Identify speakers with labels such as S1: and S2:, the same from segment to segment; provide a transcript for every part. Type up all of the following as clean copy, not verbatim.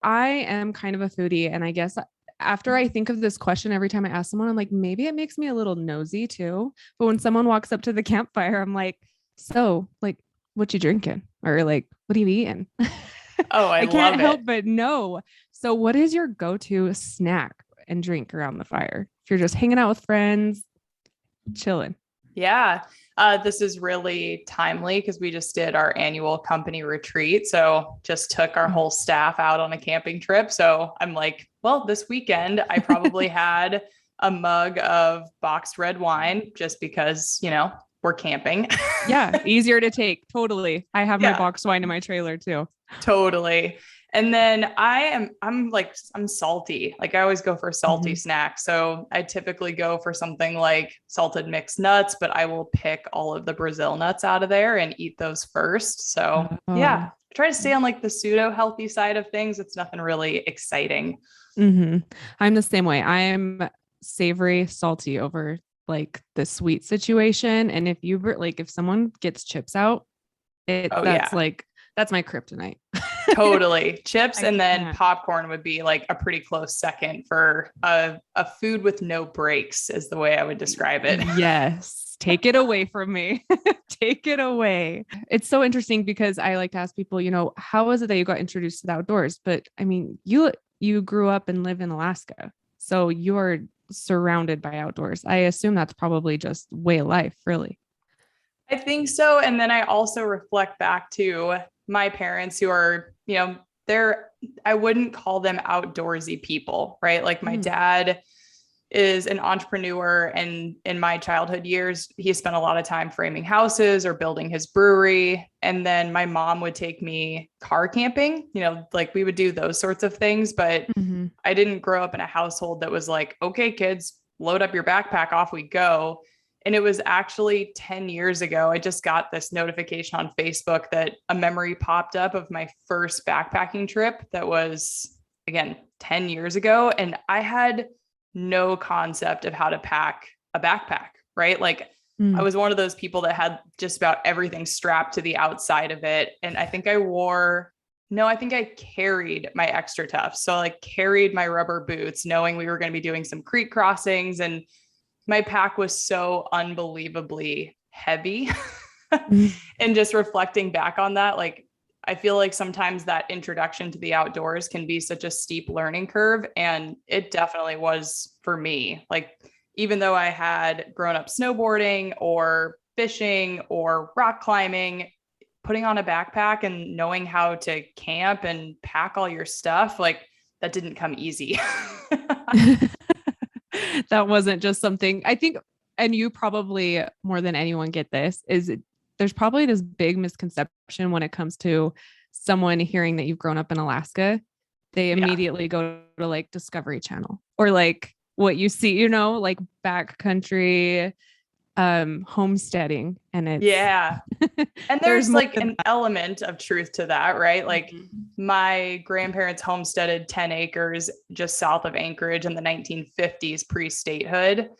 S1: I am kind of a foodie, and I guess after I think of this question every time I ask someone, I'm like, maybe it makes me a little nosy too. But when someone walks up to the campfire, I'm like, so like, what you drinking? Or like, what are you eating?
S2: Oh, I
S1: I can't
S2: love
S1: help
S2: it.
S1: but know. So what is your go-to snack and drink around the fire? If you're just hanging out with friends, chilling.
S2: Yeah. This is really timely because we just did our annual company retreat. So just took our whole staff out on a camping trip. So I'm like, well, this weekend I probably had a mug of boxed red wine just because, we're camping.
S1: Yeah, easier to take. Totally. I have my
S2: Yeah.
S1: box wine in my trailer too.
S2: Totally. And then I'm salty. Like I always go for salty
S1: Mhm.
S2: snacks. So I typically go for something like salted mixed nuts, but I will pick all of the Brazil nuts out of there and eat those first. So
S1: Oh.
S2: yeah, try to stay on like the pseudo healthy side of things. It's nothing really exciting.
S1: I'm the same way. I am savory, salty over like the sweet situation. And if someone gets chips out,
S2: Oh
S1: that's
S2: yeah.
S1: like, that's my kryptonite.
S2: Totally. Chips
S1: I
S2: and then
S1: can't.
S2: popcorn would be like a pretty close second for a food with no breaks, is the way I would describe it.
S1: Yes. Take it away from me. Take it away. It's so interesting because I like to ask people, how was it that you got introduced to the outdoors? But I mean, you grew up and live in Alaska. So you're surrounded by outdoors. I assume that's probably just way of life, really.
S2: I think so. And then I also reflect back to my parents who are, I wouldn't call them outdoorsy people, right? Like my
S1: Mm.
S2: dad is an entrepreneur, and in my childhood years he spent a lot of time framing houses or building his brewery. And then my mom would take me car camping, like we would do those sorts of things, but
S1: Mm-hmm.
S2: I didn't grow up in a household that was like, okay kids, load up your backpack, off we go. And it was actually 10 years ago I just got this notification on Facebook that a memory popped up of my first backpacking trip that was, again, 10 years ago, and I had no concept of how to pack a backpack, right? Like I
S1: Mm.
S2: was one of those people that had just about everything strapped to the outside of it. And I think I think I carried my extra tough. So I like carried my rubber boots, knowing we were going to be doing some creek crossings. And my pack was so unbelievably heavy. And just reflecting back on that, like I feel like sometimes that introduction to the outdoors can be such a steep learning curve. And it definitely was for me. Like, even though I had grown up snowboarding or fishing or rock climbing, putting on a backpack and knowing how to camp and pack all your stuff, like that didn't come easy.
S1: That wasn't just something I think, and you probably more than anyone get this, there's probably this big misconception when it comes to someone hearing that you've grown up in Alaska. They
S2: Yeah.
S1: immediately go to like Discovery Channel or like what you see, like backcountry homesteading. And
S2: Yeah. And
S1: there's
S2: there's
S1: more
S2: like
S1: than
S2: an element of truth to that, right? Like
S1: that.
S2: my grandparents homesteaded 10 acres just south of Anchorage in the 1950s, pre-statehood.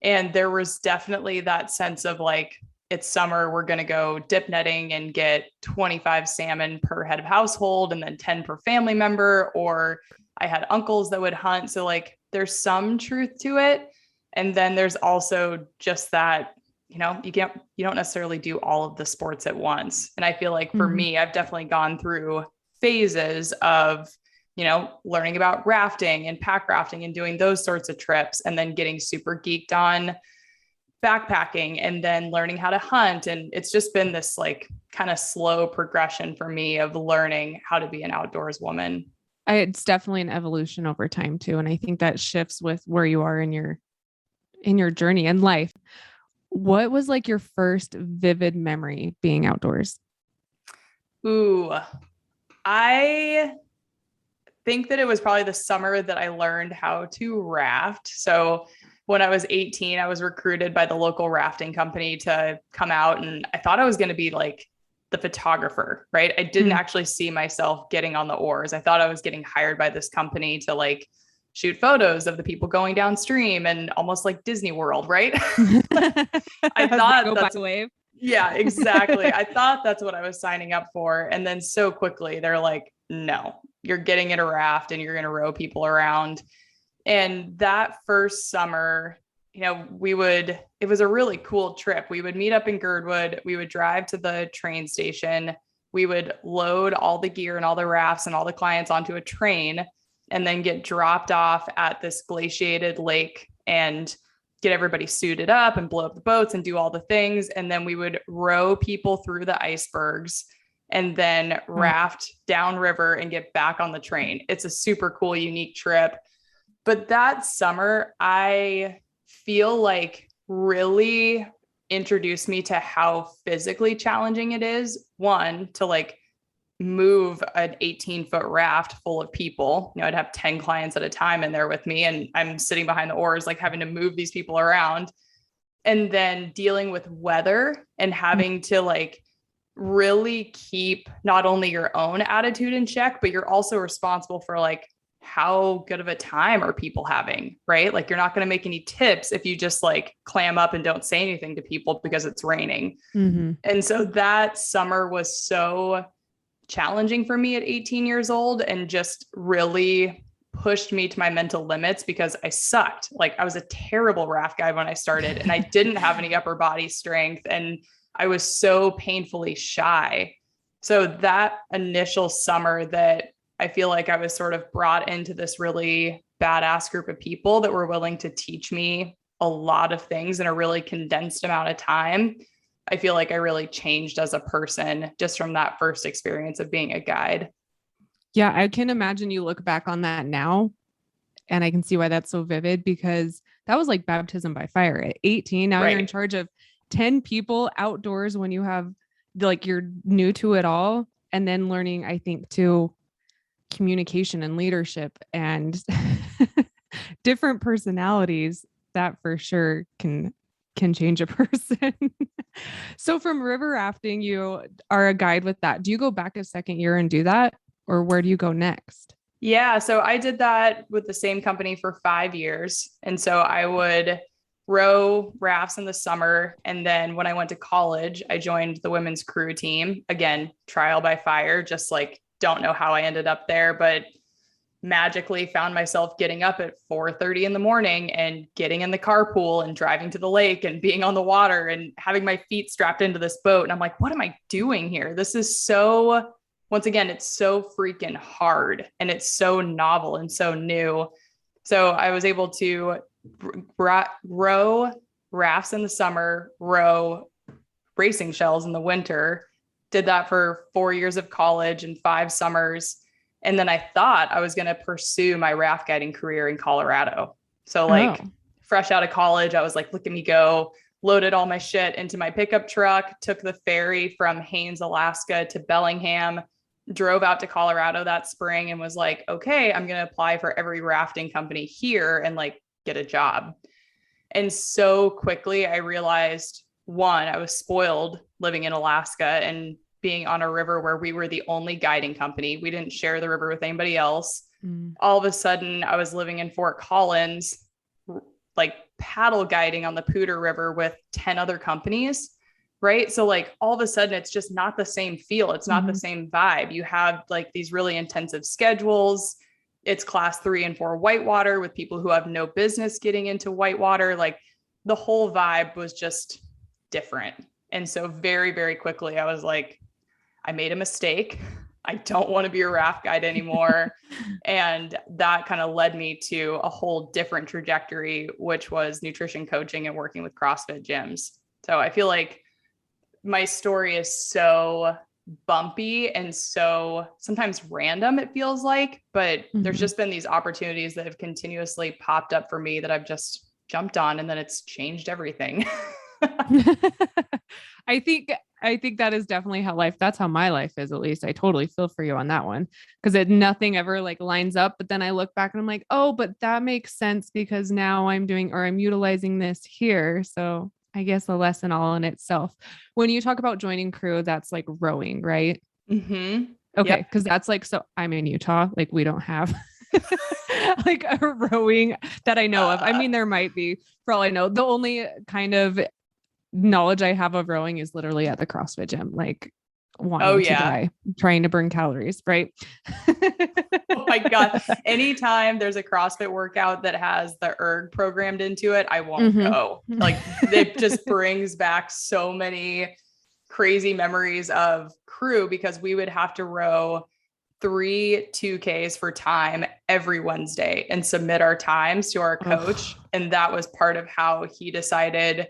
S2: And there was definitely that sense of like, it's summer, we're going to go dip netting and get 25 salmon per head of household and then 10 per family member. Or I had uncles that would hunt. So like there's some truth to it. And then there's also just that, you don't necessarily do all of the sports at once. And I feel like for
S1: Mhm.
S2: me, I've definitely gone through phases of, learning about rafting and pack rafting and doing those sorts of trips, and then getting super geeked on backpacking and then learning how to hunt. And it's just been this like kind of slow progression for me of learning how to be an outdoors woman.
S1: It's definitely an evolution over time too. And I think that shifts with where you are in your journey in life. What was like your first vivid memory being outdoors?
S2: Ooh, I think that it was probably the summer that I learned how to raft. So when I was 18, I was recruited by the local rafting company to come out, and I thought I was going to be like the photographer, right? I didn't
S1: Mm.
S2: actually see myself getting on the oars. I thought I was getting hired by this company to like shoot photos of the people going downstream and almost like Disney World, right? I
S1: As they
S2: thought
S1: go by
S2: that's,
S1: wave.
S2: yeah, exactly. I thought that's what I was signing up for. And then so quickly they're like, no, you're getting in a raft and you're going to row people around. And that first summer, it was a really cool trip. We would meet up in Girdwood. We would drive to the train station. We would load all the gear and all the rafts and all the clients onto a train and then get dropped off at this glaciated lake and get everybody suited up and blow up the boats and do all the things. And then we would row people through the icebergs and then raft downriver and get back on the train. It's a super cool, unique trip. But that summer, I feel like really introduced me to how physically challenging it is. One, to like move an 18-foot raft full of people. I'd have 10 clients at a time in there with me, and I'm sitting behind the oars, like having to move these people around. And then dealing with weather and having to like really keep not only your own attitude in check, but you're also responsible for like, how good of a time are people having, right? Like you're not going to make any tips if you just like clam up and don't say anything to people because it's raining. Mm-hmm. And so that summer was so challenging for me at 18 years old and just really pushed me to my mental limits because I sucked. Like I was a terrible raft guide when I started and I didn't have any upper body strength and I was so painfully shy. So that initial summer that I feel like I was sort of brought into this really badass group of people that were willing to teach me a lot of things in a really condensed amount of time. I feel like I really changed as a person just from that first experience of being a guide.
S1: Yeah, I can imagine you look back on that now and I can see why that's so vivid because that was like baptism by fire at 18. Now You're in charge of 10 people outdoors when you have like, you're new to it all. And then learning, I think too, communication and leadership and different personalities that for sure can change a person. So from river rafting, you are a guide with that. Do you go back a second year and do that? Or where do you go next?
S2: Yeah. So I did that with the same company for 5 years. And so I would row rafts in the summer. And then when I went to college, I joined the women's crew team. Again, trial by fire, just like don't know how I ended up there, but magically found myself getting up at 4:30 in the morning and getting in the carpool and driving to the lake and being on the water and having my feet strapped into this boat. And I'm like, what am I doing here? This is so, once again, it's so freaking hard and it's so novel and so new. So I was able to row rafts in the summer, row racing shells in the winter. Did that for 4 years of college and 5 summers. And then I thought I was going to pursue my raft guiding career in Colorado. So like fresh out of college, I was like, look at me go, loaded all my shit into my pickup truck, took the ferry from Haines, Alaska to Bellingham, drove out to Colorado that spring and was like, okay, I'm going to apply for every rafting company here and like get a job. And so quickly I realized, one, I was spoiled living in Alaska and being on a river where we were the only guiding company. We didn't share the river with anybody else. All of a sudden I was living in Fort Collins, like paddle guiding on the Poudre River with 10 other companies. Right. So like all of a sudden it's just not the same feel. It's not the same vibe. You have like these really intensive schedules. It's class 3 and 4 whitewater with people who have no business getting into whitewater. Like the whole vibe was just different. And so very, very quickly I was like, I made a mistake. I don't want to be a raft guide anymore. And that kind of led me to a whole different trajectory, which was nutrition coaching and working with CrossFit gyms. So I feel like my story is so bumpy and so sometimes random, it feels like, but there's just been these opportunities that have continuously popped up for me that I've just jumped on, and then it's changed everything.
S1: I think that is definitely that's how my life is. At least I totally feel for you on that one. Cause nothing ever like lines up, but then I look back and I'm like, oh, but that makes sense because now I'm utilizing this here. So I guess a lesson all in itself. When you talk about joining crew, that's like rowing, right? Okay. Yep. Cause that's like, so I'm in Utah. Like we don't have like a rowing that I know of. I mean, there might be, for all I know. The only kind of knowledge I have of rowing is literally at the CrossFit gym. Like wanting to die, trying to burn calories, right?
S2: Oh my God. Anytime there's a CrossFit workout that has the erg programmed into it, I won't go. Like it just brings back so many crazy memories of crew, because we would have to row 3 2Ks for time every Wednesday and submit our times to our coach. And that was part of how he decided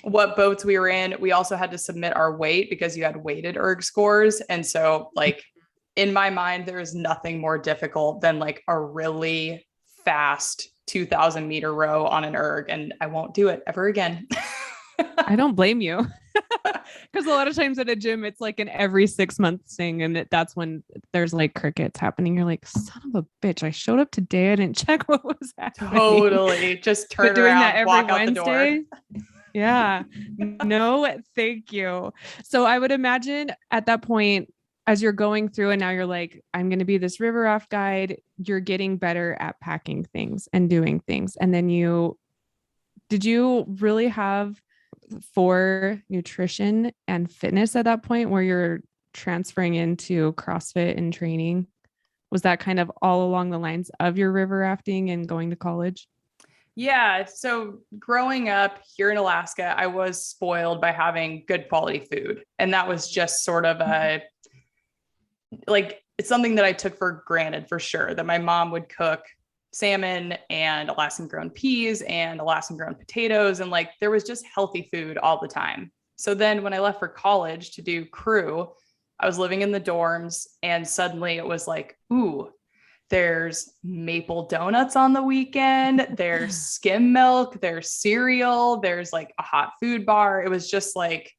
S2: what boats we were in. We also had to submit our weight because you had weighted erg scores. And so like in my mind, there is nothing more difficult than like a really fast 2,000-meter row on an erg. And I won't do it ever again.
S1: I don't blame you. Because a lot of times at a gym, it's like an every 6 months thing. And that's when there's like crickets happening. You're like, son of a bitch, I showed up today. I didn't check what was happening.
S2: Totally. Just turn around, that every walk Wednesday, out the door.
S1: Yeah. No, thank you. So I would imagine at that point, as you're going through and now you're like, I'm going to be this river raft guide, you're getting better at packing things and doing things. And then did you really have for nutrition and fitness at that point where you're transferring into CrossFit and training? Was that kind of all along the lines of your river rafting and going to college?
S2: Yeah. So growing up here in Alaska, I was spoiled by having good quality food. And that was just sort of it's something that I took for granted for sure, that my mom would cook salmon and Alaskan grown peas and Alaskan grown potatoes. And like, there was just healthy food all the time. So then when I left for college to do crew, I was living in the dorms and suddenly it was like, ooh, there's maple donuts on the weekend. There's skim milk, there's cereal, there's like a hot food bar. It was just like,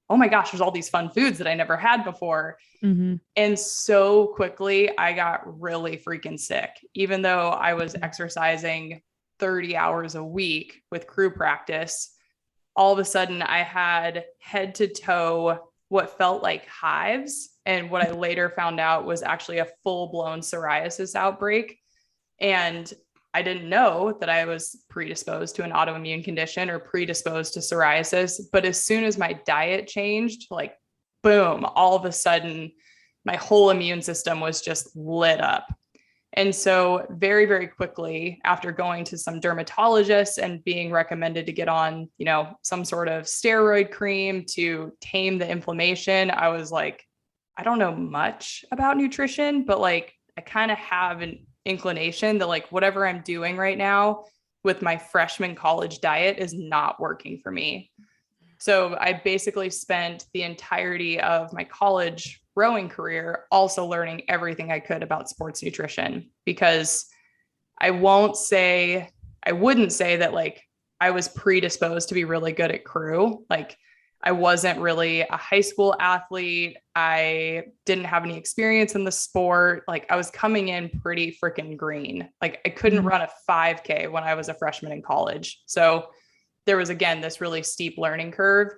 S2: oh my gosh, there's all these fun foods that I never had before. And so quickly I got really freaking sick, even though I was exercising 30 hours a week with crew practice. All of a sudden I had head to toe what felt like hives. And what I later found out was actually a full-blown psoriasis outbreak. And I didn't know that I was predisposed to an autoimmune condition or predisposed to psoriasis. But as soon as my diet changed, like, boom, all of a sudden, my whole immune system was just lit up. And so very, very quickly, after going to some dermatologists and being recommended to get on, some sort of steroid cream to tame the inflammation, I was like, I don't know much about nutrition, but like, I kind of have an inclination that like whatever I'm doing right now with my freshman college diet is not working for me. So I basically spent the entirety of my college rowing career also learning everything I could about sports nutrition, because I wouldn't say that like I was predisposed to be really good at crew. Like I wasn't really a high school athlete. I didn't have any experience in the sport. Like I was coming in pretty freaking green. Like I couldn't run a 5K when I was a freshman in college. So there was, again, this really steep learning curve.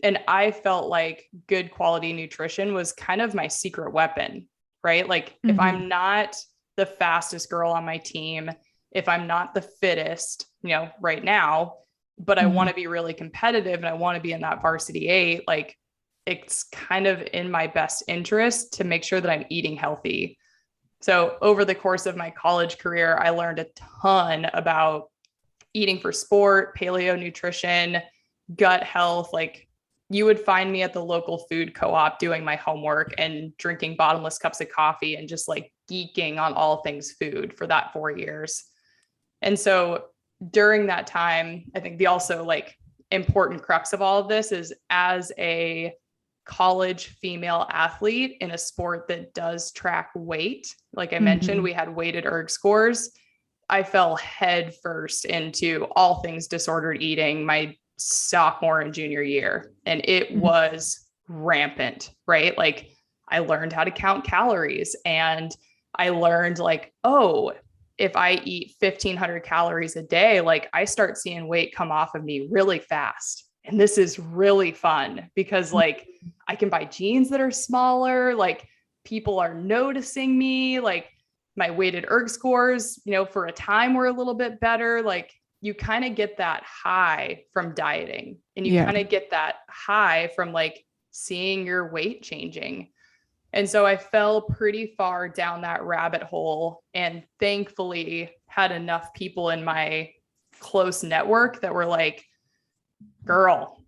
S2: And I felt like good quality nutrition was kind of my secret weapon, right? Like if I'm not the fastest girl on my team, if I'm not the fittest, right now, but I want to be really competitive and I want to be in that varsity 8, like it's kind of in my best interest to make sure that I'm eating healthy. So over the course of my college career, I learned a ton about eating for sport, paleo nutrition, gut health. Like you would find me at the local food co-op doing my homework and drinking bottomless cups of coffee and just like geeking on all things food for that 4 years. And so during that time, I think the also like important crux of all of this is, as a college female athlete in a sport that does track weight, like I mentioned, we had weighted erg scores. I fell head first into all things disordered eating my sophomore and junior year. And it was rampant, right? Like I learned how to count calories and I learned like, oh, if I eat 1,500 calories a day, like I start seeing weight come off of me really fast. And this is really fun because like I can buy jeans that are smaller, like people are noticing me, like my weighted erg scores, for a time were a little bit better. Like you kind of get that high from dieting and you kind of get that high from like seeing your weight changing. And so I fell pretty far down that rabbit hole, and thankfully had enough people in my close network that were like, girl,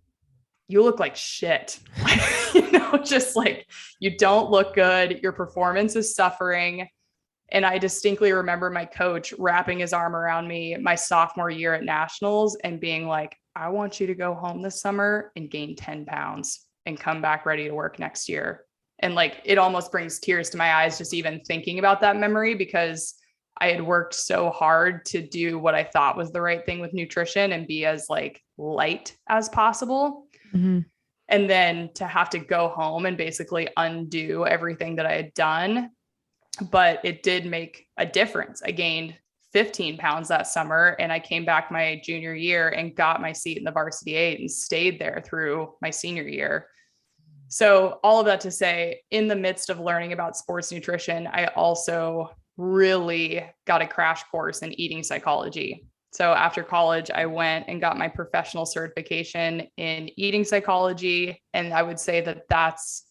S2: you look like shit. Just like, you don't look good. Your performance is suffering. And I distinctly remember my coach wrapping his arm around me my sophomore year at nationals and being like, I want you to go home this summer and gain 10 pounds and come back ready to work next year. And like, it almost brings tears to my eyes just even thinking about that memory, because I had worked so hard to do what I thought was the right thing with nutrition and be as like light as possible.
S1: Mm-hmm.
S2: And then to have to go home and basically undo everything that I had done. But it did make a difference. I gained 15 pounds that summer, and I came back my junior year and got my seat in the varsity 8 and stayed there through my senior year. So all of that to say, in the midst of learning about sports nutrition, I also really got a crash course in eating psychology. So after college, I went and got my professional certification in eating psychology. And I would say that that's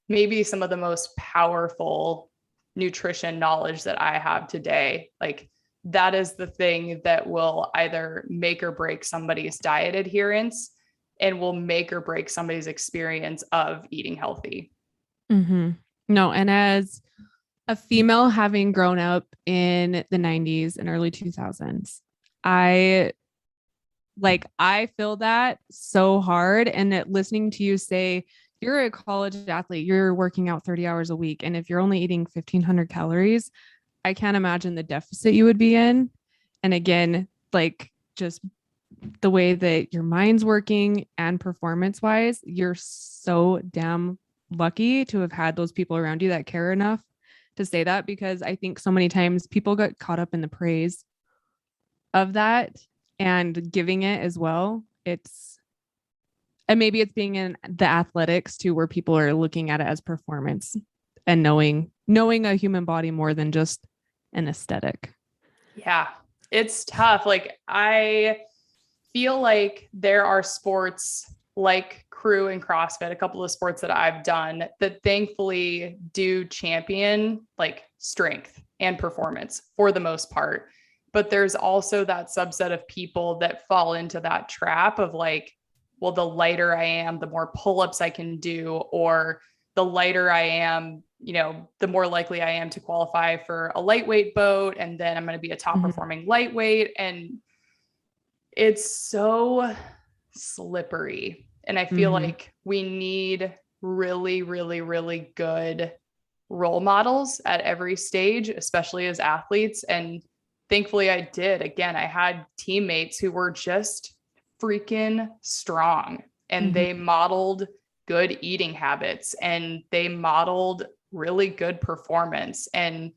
S2: maybe some of the most powerful nutrition knowledge that I have today. Like, that is the thing that will either make or break somebody's diet adherence and will make or break somebody's experience of eating healthy.
S1: Mm-hmm. No. And as a female, having grown up in the 90s and early 2000s, I feel that so hard. And listening to you say, you're a college athlete, you're working out 30 hours a week. And if you're only eating 1,500 calories, I can't imagine the deficit you would be in. And again, like, just the way that your mind's working and performance wise, you're so damn lucky to have had those people around you that care enough to say that, because I think so many times people get caught up in the praise of that and giving it as well. And maybe it's being in the athletics too, where people are looking at it as performance and knowing a human body more than just an aesthetic.
S2: Yeah, it's tough. Like, I feel like there are sports like crew and CrossFit, a couple of sports that I've done, that thankfully do champion like strength and performance for the most part. But there's also that subset of people that fall into that trap of like, well, the lighter I am, the more pull-ups I can do, or the lighter I am, the more likely I am to qualify for a lightweight boat. And then I'm going to be a top performing lightweight. And it's so slippery. And I feel like we need really, really, really good role models at every stage, especially as athletes. And thankfully I did. Again, I had teammates who were just freaking strong, and they modeled good eating habits, and they modeled really good performance. And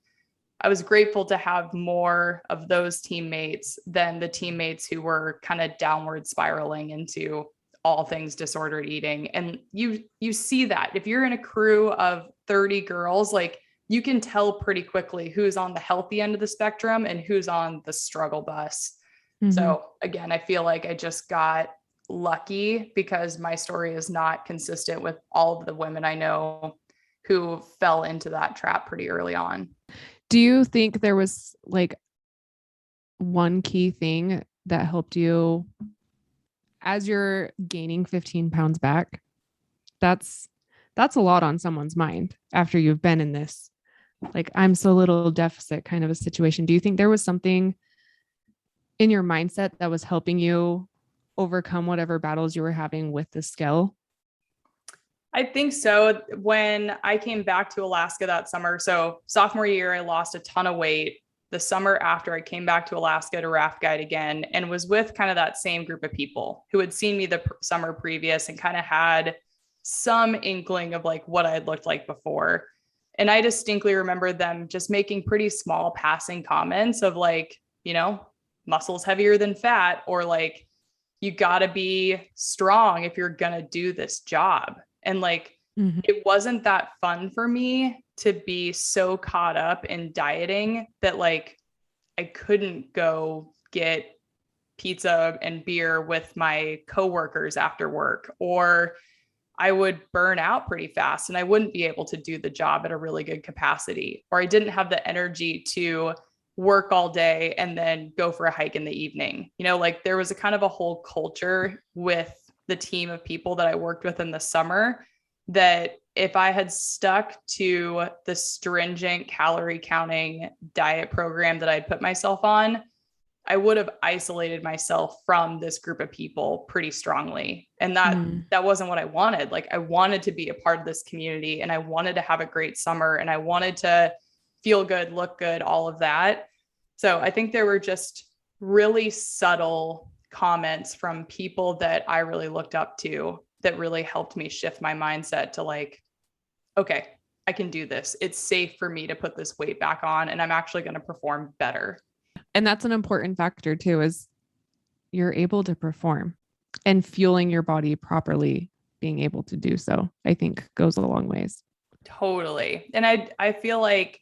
S2: I was grateful to have more of those teammates than the teammates who were kind of downward spiraling into all things disordered eating. And you see that if you're in a crew of 30 girls, like, you can tell pretty quickly who's on the healthy end of the spectrum and who's on the struggle bus. So again, I feel like I just got lucky because my story is not consistent with all of the women I know who fell into that trap pretty early on.
S1: Do you think there was like one key thing that helped you as you're gaining 15 pounds back? That's a lot on someone's mind after you've been in this, like, I'm so little deficit kind of a situation. Do you think there was something in your mindset that was helping you overcome whatever battles you were having with the scale?
S2: I think so. When I came back to Alaska that summer, so sophomore year, I lost a ton of weight. The summer after, I came back to Alaska to raft guide again, and was with kind of that same group of people who had seen me the summer previous and kind of had some inkling of like what I had looked like before. And I distinctly remember them just making pretty small passing comments of like, muscle's heavier than fat, or like, you got to be strong if you're going to do this job. And like, it wasn't that fun for me to be so caught up in dieting that like, I couldn't go get pizza and beer with my coworkers after work, or I would burn out pretty fast and I wouldn't be able to do the job at a really good capacity, or I didn't have the energy to work all day and then go for a hike in the evening. Like there was a kind of a whole culture with the team of people that I worked with in the summer that if I had stuck to the stringent calorie counting diet program that I'd put myself on, I would have isolated myself from this group of people pretty strongly. And that wasn't what I wanted. Like I wanted to be a part of this community and I wanted to have a great summer and I wanted to feel good, look good, all of that. So I think there were just really subtle comments from people that I really looked up to that really helped me shift my mindset to like, okay, I can do this. It's safe for me to put this weight back on and I'm actually going to perform better.
S1: And that's an important factor too, is you're able to perform, and fueling your body properly, being able to do so, I think goes a long ways.
S2: Totally. And I feel like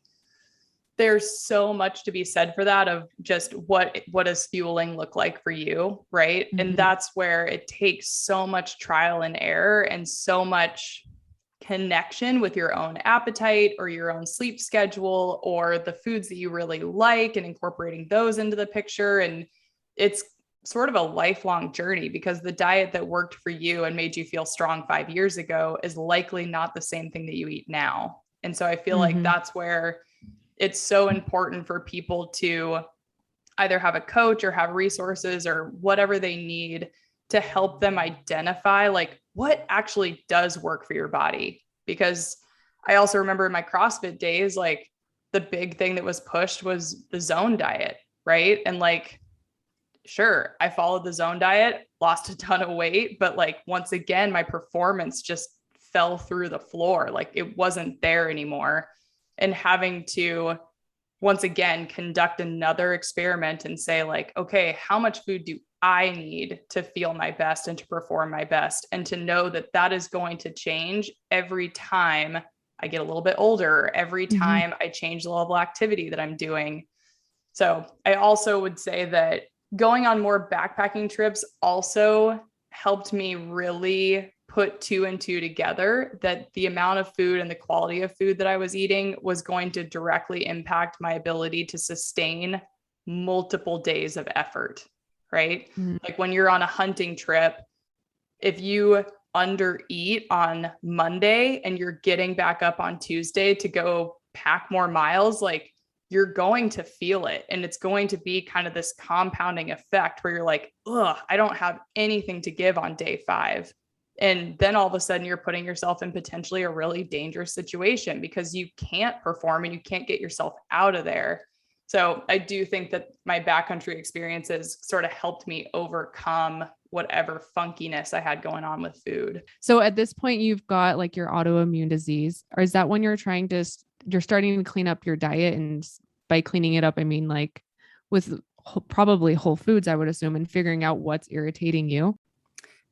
S2: there's so much to be said for that, of just what does fueling look like for you, right? Mm-hmm. And that's where it takes so much trial and error and so much connection with your own appetite or your own sleep schedule or the foods that you really like and incorporating those into the picture. And it's sort of a lifelong journey, because the diet that worked for you and made you feel strong 5 years ago is likely not the same thing that you eat now. And so I feel like that's where it's so important for people to either have a coach or have resources or whatever they need to help them identify like what actually does work for your body. Because I also remember in my CrossFit days, like the big thing that was pushed was the zone diet, right? And like, sure, I followed the zone diet, lost a ton of weight, but like, once again, my performance just fell through the floor. Like it wasn't there anymore. And having to, once again, conduct another experiment and say like, okay, how much food do I need to feel my best and to perform my best? And to know that that is going to change every time I get a little bit older, every time I change the level of activity that I'm doing. So I also would say that going on more backpacking trips also helped me really put 2 and 2 together, that the amount of food and the quality of food that I was eating was going to directly impact my ability to sustain multiple days of effort, right? Like when you're on a hunting trip, if you undereat on Monday and you're getting back up on Tuesday to go pack more miles, like you're going to feel it. And it's going to be kind of this compounding effect where you're like, ugh, I don't have anything to give on day 5. And then all of a sudden you're putting yourself in potentially a really dangerous situation because you can't perform and you can't get yourself out of there. So I do think that my backcountry experiences sort of helped me overcome whatever funkiness I had going on with food.
S1: So at this point, you've got like your autoimmune disease, or is that when you're starting to clean up your diet? And by cleaning it up, I mean like with probably whole foods, I would assume, and figuring out what's irritating you.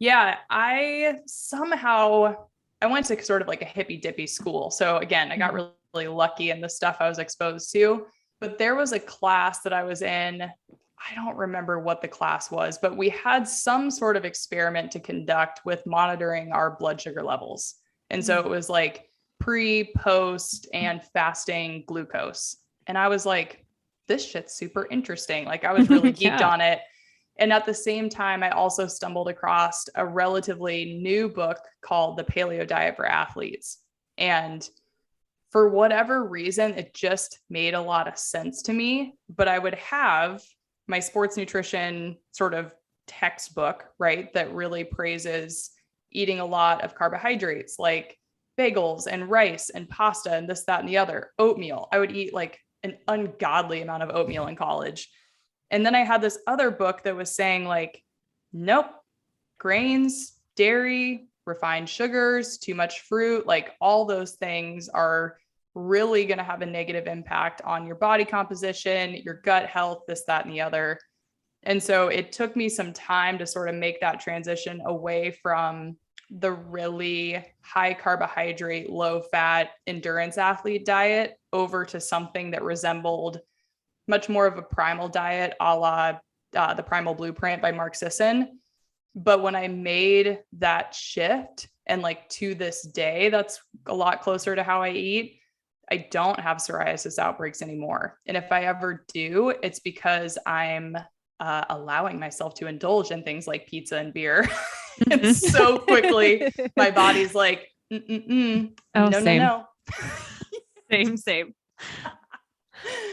S2: Yeah, I went to sort of like a hippy dippy school. So again, I got really lucky in the stuff I was exposed to, but there was a class that I was in. I don't remember what the class was, but we had some sort of experiment to conduct with monitoring our blood sugar levels. And so it was like pre, post, and fasting glucose. And I was like, this shit's super interesting. Like I was really geeked on it. And at the same time, I also stumbled across a relatively new book called The Paleo Diet for Athletes. And for whatever reason, it just made a lot of sense to me. But I would have my sports nutrition sort of textbook, right, that really praises eating a lot of carbohydrates like bagels and rice and pasta and this, that, and the other. Oatmeal. I would eat like an ungodly amount of oatmeal in college. And then I had this other book that was saying like, nope, grains, dairy, refined sugars, too much fruit, like all those things are really going to have a negative impact on your body composition, your gut health, this, that, and the other. And so it took me some time to sort of make that transition away from the really high carbohydrate, low fat endurance athlete diet over to something that resembled much more of a primal diet, a la The Primal Blueprint by Mark Sisson. But when I made that shift And like to this day, that's a lot closer to how I eat. I don't have psoriasis outbreaks anymore. And if I ever do, it's because I'm allowing myself to indulge in things like pizza and beer. And so quickly, my body's like, no, no.
S1: Same.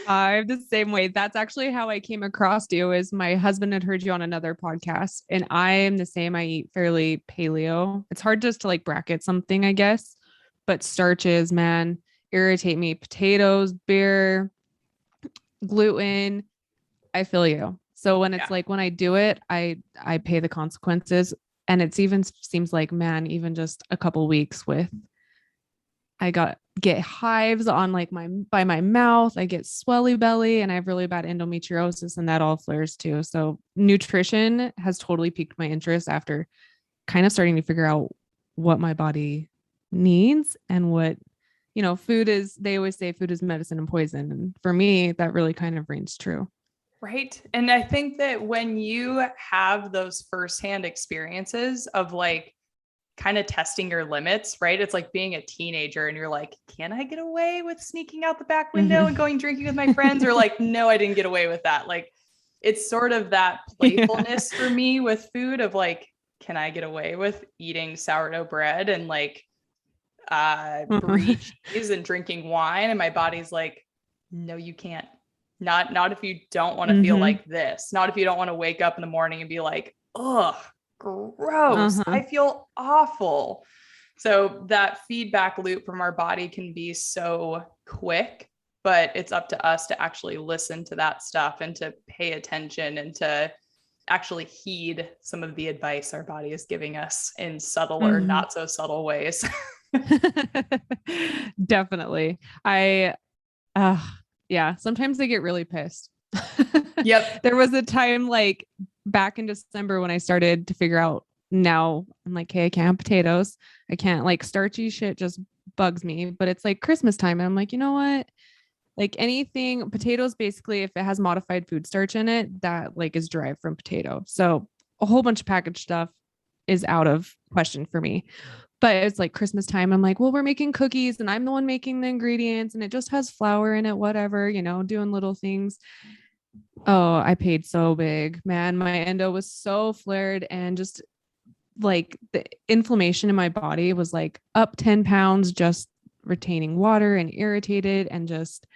S1: I'm the same way. That's actually how I came across you. Is my husband had heard you on another podcast, and I am the same. I eat fairly paleo. It's hard just to like bracket something, I guess, but starches, man, irritate me. Potatoes, beer, gluten. I feel you. So when it's like, when I do it, I pay the consequences. And it's even seems like, man, even just a couple weeks with, get hives on like by my mouth. I get swelly belly, and I have really bad endometriosis, and that all flares too. So nutrition has totally piqued my interest after kind of starting to figure out what my body needs and what, food is. They always say food is medicine and poison. And for me, that really kind of rings true.
S2: Right. And I think that when you have those firsthand experiences of like kind of testing your limits, right? It's like being a teenager and you're like, can I get away with sneaking out the back window and going drinking with my friends? Or like, no, I didn't get away with that. Like, it's sort of that playfulness for me with food of like, can I get away with eating sourdough bread and like brie cheese and drinking wine? And my body's like, no, you can't. Not if you don't want to feel like this. Not if you don't want to wake up in the morning and be like, ugh, gross. I feel awful. So that feedback loop from our body can be so quick, but it's up to us to actually listen to that stuff and to pay attention and to actually heed some of the advice our body is giving us in subtle or not so subtle ways.
S1: Definitely. Sometimes I get really pissed.
S2: Yep.
S1: There was a time like back in December when I started to figure out, now I'm like, hey, I can't have potatoes. I can't, like, starchy shit just bugs me, but it's like Christmas time. And I'm like, you know what? Like anything, potatoes, basically, if it has modified food starch in it, that like is derived from potato. So a whole bunch of packaged stuff is out of question for me. But it's like Christmas time. I'm like, well, we're making cookies and I'm the one making the ingredients and it just has flour in it, whatever, doing little things. Oh, I paid so big, man. My endo was so flared, and just like the inflammation in my body was like up 10 pounds, just retaining water and irritated and just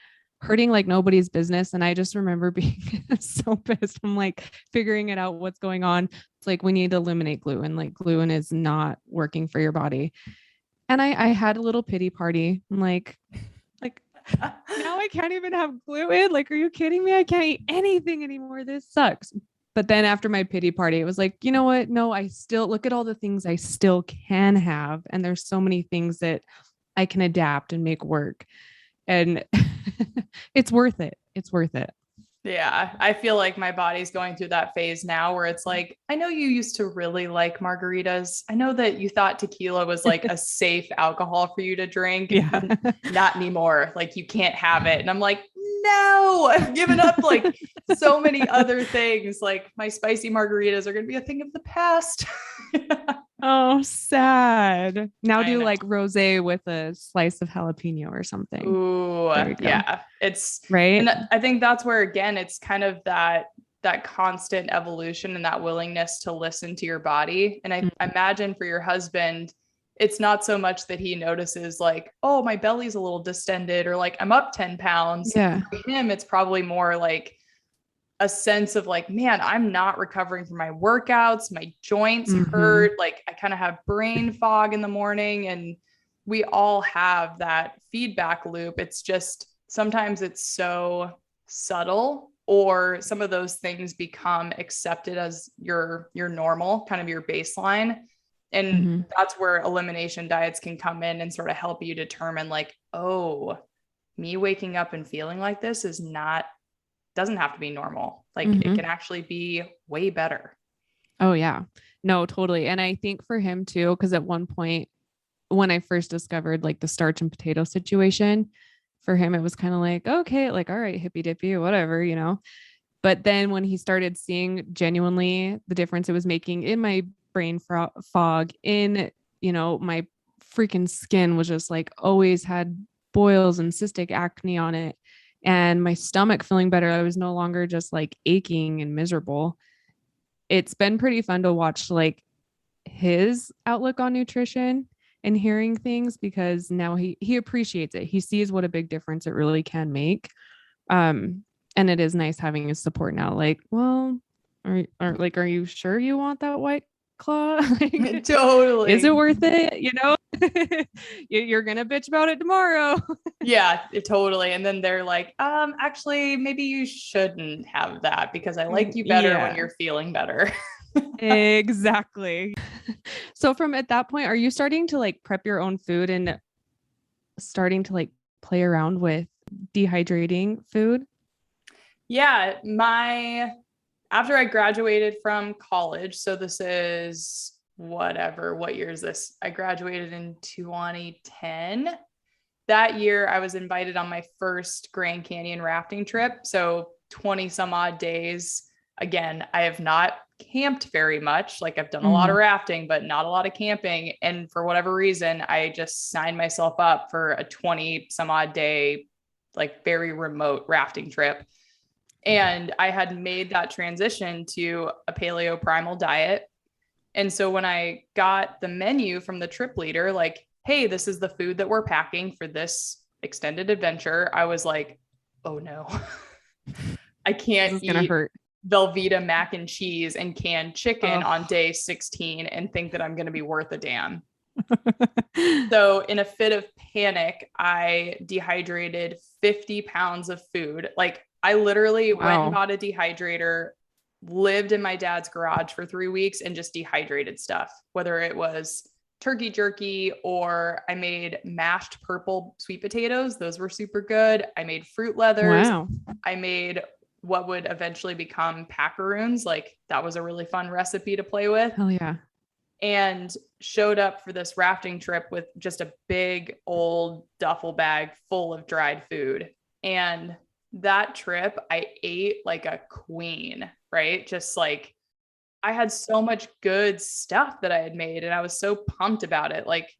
S1: hurting like nobody's business. And I just remember being so pissed. I'm like figuring it out, what's going on. It's like, we need to eliminate gluten. Like gluten is not working for your body. And I had a little pity party. I'm like now I can't even have gluten. Like, are you kidding me? I can't eat anything anymore. This sucks. But then after my pity party, it was like, you know what? No, I still look at all the things I still can have. And there's so many things that I can adapt and make work. And it's worth it. It's worth it.
S2: Yeah. I feel like my body's going through that phase now where it's like, I know you used to really like margaritas. I know that you thought tequila was like a safe alcohol for you to drink.
S1: Yeah.
S2: Not anymore. Like you can't have it. And I'm like, no, I've given up like so many other things. Like my spicy margaritas are going to be a thing of the past.
S1: Oh, sad. Now do like rosé with a slice of jalapeno or something.
S2: Ooh, yeah. It's
S1: right.
S2: And I think that's where, again, it's kind of that constant evolution and that willingness to listen to your body. And I imagine for your husband, it's not so much that he notices like, oh, my belly's a little distended or like I'm up 10 pounds.
S1: Yeah.
S2: For him, it's probably more like a sense of like, man, I'm not recovering from my workouts. My joints hurt. Like I kind of have brain fog in the morning, and we all have that feedback loop. It's just, sometimes it's so subtle, or some of those things become accepted as your normal, kind of your baseline. And that's where elimination diets can come in and sort of help you determine like, oh, me waking up and feeling like this doesn't have to be normal. Like it can actually be way better.
S1: Oh yeah, no, totally. And I think for him too, because at one point when I first discovered like the starch and potato situation, for him, it was kind of like, okay, like, all right, hippy dippy or whatever, but then when he started seeing genuinely the difference it was making in my brain fog, in my freaking skin was just like always had boils and cystic acne on it, and my stomach feeling better. I was no longer just like aching and miserable. It's been pretty fun to watch like his outlook on nutrition and hearing things, because now he appreciates it. He sees what a big difference it really can make. And it is nice having his support now. Like, well, are you sure you want that White Claw? Like,
S2: Totally.
S1: is it worth it? You're going to bitch about it tomorrow.
S2: Yeah, totally. And then they're like, actually, maybe you shouldn't have that because I like you better when you're feeling better.
S1: Exactly. So from at that point, are you starting to like prep your own food and starting to like play around with dehydrating food?
S2: Yeah, after I graduated from college, so this is what year is this? I graduated in 2010. That year I was invited on my first Grand Canyon rafting trip. So 20 some odd days. Again, I have not camped very much. Like I've done a lot of rafting, but not a lot of camping. And for whatever reason, I just signed myself up for a 20 some odd day, like very remote rafting trip. And I had made that transition to a paleo primal diet. And so when I got the menu from the trip leader, like, hey, this is the food that we're packing for this extended adventure, I was like, oh no, I can't eat Velveeta mac and cheese and canned chicken on day 16 and think that I'm going to be worth a damn. So in a fit of panic, I dehydrated 50 pounds of food. Like I literally went and bought a dehydrator, lived in my dad's garage for 3 weeks and just dehydrated stuff, whether it was turkey jerky or I made mashed purple sweet potatoes. Those were super good. I made fruit leathers.
S1: Wow.
S2: I made what would eventually become packaroons. Like that was a really fun recipe to play with.
S1: Hell yeah.
S2: And showed up for this rafting trip with just a big old duffel bag full of dried food. And that trip, I ate like a queen, right? Just like I had so much good stuff that I had made and I was so pumped about it. Like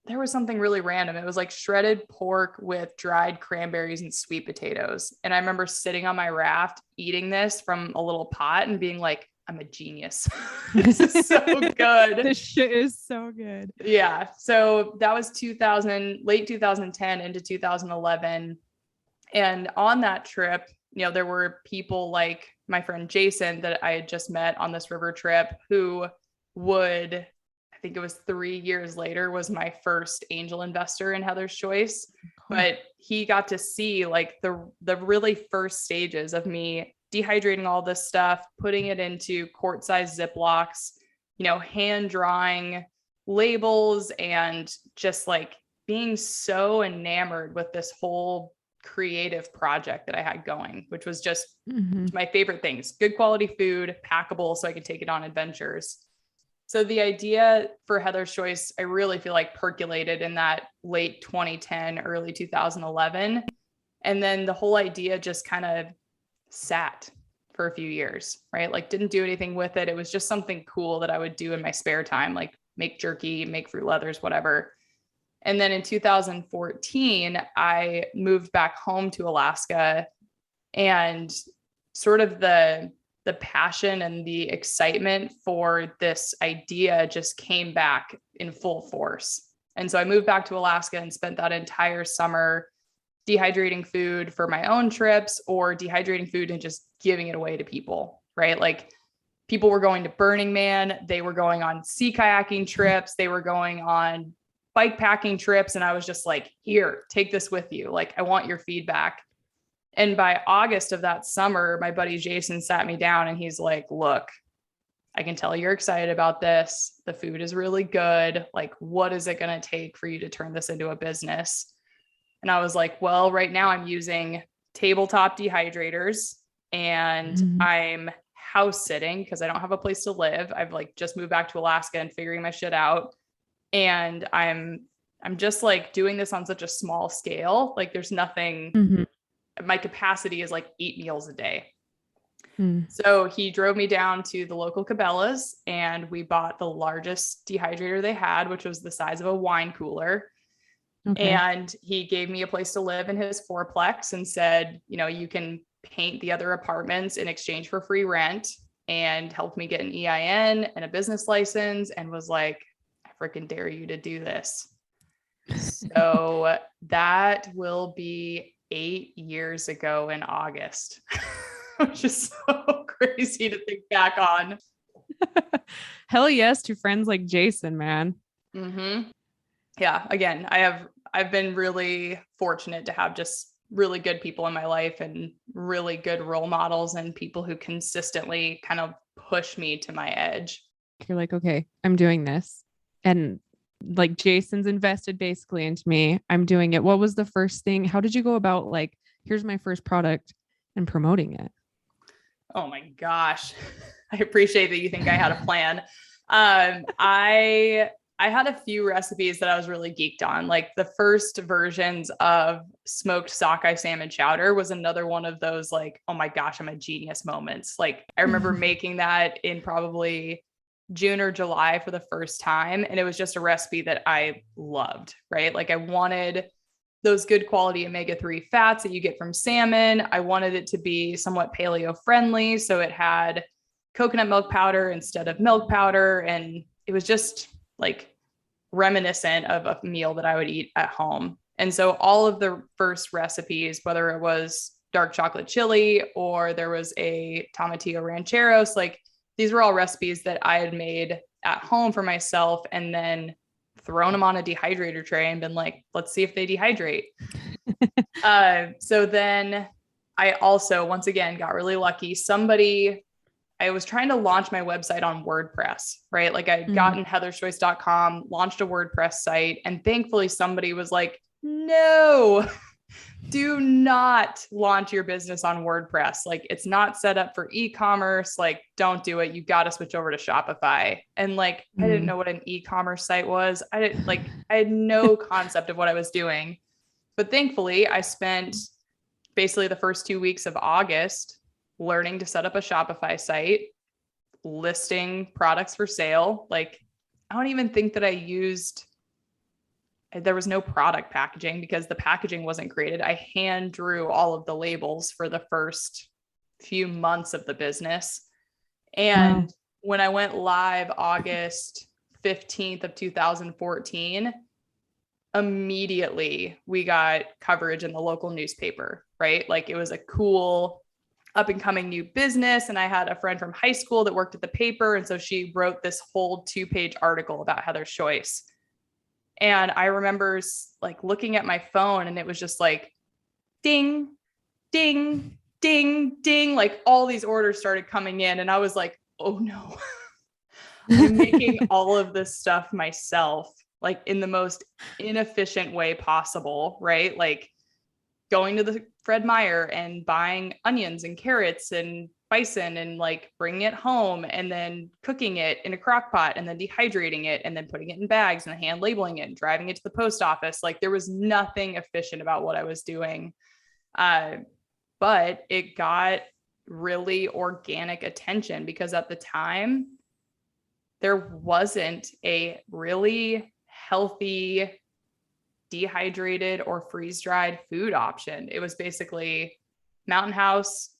S2: there was something really random. It was like shredded pork with dried cranberries and sweet potatoes. And I remember sitting on my raft, eating this from a little pot and being like, I'm a genius. This is so good.
S1: This shit is so good.
S2: Yeah. So that was late 2010 into 2011. And on that trip, there were people like my friend Jason that I had just met on this river trip who I think it was 3 years later, was my first angel investor in Heather's Choice. But he got to see like the really first stages of me dehydrating all this stuff, putting it into quart-sized Ziplocs, hand drawing labels and just like being so enamored with this whole creative project that I had going, which was just my favorite things, good quality food, packable so I could take it on adventures. So the idea for Heather's Choice, I really feel like percolated in that late 2010, early 2011. And then the whole idea just kind of sat for a few years, right? Like didn't do anything with it. It was just something cool that I would do in my spare time, like make jerky, make fruit leathers, whatever. And then in 2014, I moved back home to Alaska, and sort of the passion and the excitement for this idea just came back in full force. And so I moved back to Alaska and spent that entire summer dehydrating food for my own trips or dehydrating food and just giving it away to people, right? Like people were going to Burning Man, they were going on sea kayaking trips, they were going on bike packing trips. And I was just like, here, take this with you. Like, I want your feedback. And by August of that summer, my buddy Jason sat me down and he's like, look, I can tell you're excited about this. The food is really good. Like, what is it going to take for you to turn this into a business? And I was like, well, right now I'm using tabletop dehydrators and I'm house sitting because I don't have a place to live. I've like just moved back to Alaska and figuring my shit out. And I'm just like doing this on such a small scale. Like there's nothing, my capacity is like 8 meals a day. So he drove me down to the local Cabela's and we bought the largest dehydrator they had, which was the size of a wine cooler. Okay. And he gave me a place to live in his fourplex and said, you know, you can paint the other apartments in exchange for free rent, and helped me get an EIN and a business license, and was like, I freaking dare you to do this. So that will be 8 years ago in August, which is so crazy to think back on.
S1: Hell yes to friends like Jason, man.
S2: Mm-hmm. Yeah. Again, I've been really fortunate to have just really good people in my life and really good role models and people who consistently kind of push me to my edge.
S1: You're like, okay, I'm doing this. And like Jason's invested basically into me. I'm doing it. What was the first thing? How did you go about like, here's my first product and promoting it?
S2: Oh my gosh. I appreciate that you think I had a plan. I had a few recipes that I was really geeked on. Like the first versions of smoked sockeye salmon chowder was another one of those like, oh my gosh, I'm a genius moments. Like I remember making that in probably June or July for the first time. And it was just a recipe that I loved, right? Like I wanted those good quality omega-3 fats that you get from salmon. I wanted it to be somewhat paleo friendly. So it had coconut milk powder instead of milk powder. And it was just like reminiscent of a meal that I would eat at home. And so all of the first recipes, whether it was dark chocolate chili or there was a tomatillo rancheros, like these were all recipes that I had made at home for myself and then thrown them on a dehydrator tray and been like, let's see if they dehydrate. So then I also, once again, got really lucky. I was trying to launch my website on WordPress, right? Like I'd gotten heatherschoice.com, launched a WordPress site, and thankfully somebody was like, no, do not launch your business on WordPress. Like it's not set up for e-commerce. Like don't do it. You got to switch over to Shopify. And like, I didn't know what an e-commerce site was. I had no concept of what I was doing, but thankfully I spent basically the first 2 weeks of August learning to set up a Shopify site, listing products for sale. Like, I don't even think that there was no product packaging because the packaging wasn't created. I hand drew all of the labels for the first few months of the business. And when I went live August 15th of 2014, immediately we got coverage in the local newspaper, right? Like it was a cool up and coming new business. And I had a friend from high school that worked at the paper. And so she wrote this whole 2-page article about Heather's Choice. And I remember like looking at my phone and it was just like, ding, ding, ding, ding. Like all these orders started coming in. And I was like, oh no, I'm making all of this stuff myself, like in the most inefficient way possible. Right. Like going to the Fred Meyer and buying onions and carrots and bison and like bringing it home and then cooking it in a crock pot and then dehydrating it and then putting it in bags and hand labeling it and driving it to the post office. Like there was nothing efficient about what I was doing. But it got really organic attention because at the time there wasn't a really healthy dehydrated or freeze-dried food option. It was basically Mountain House,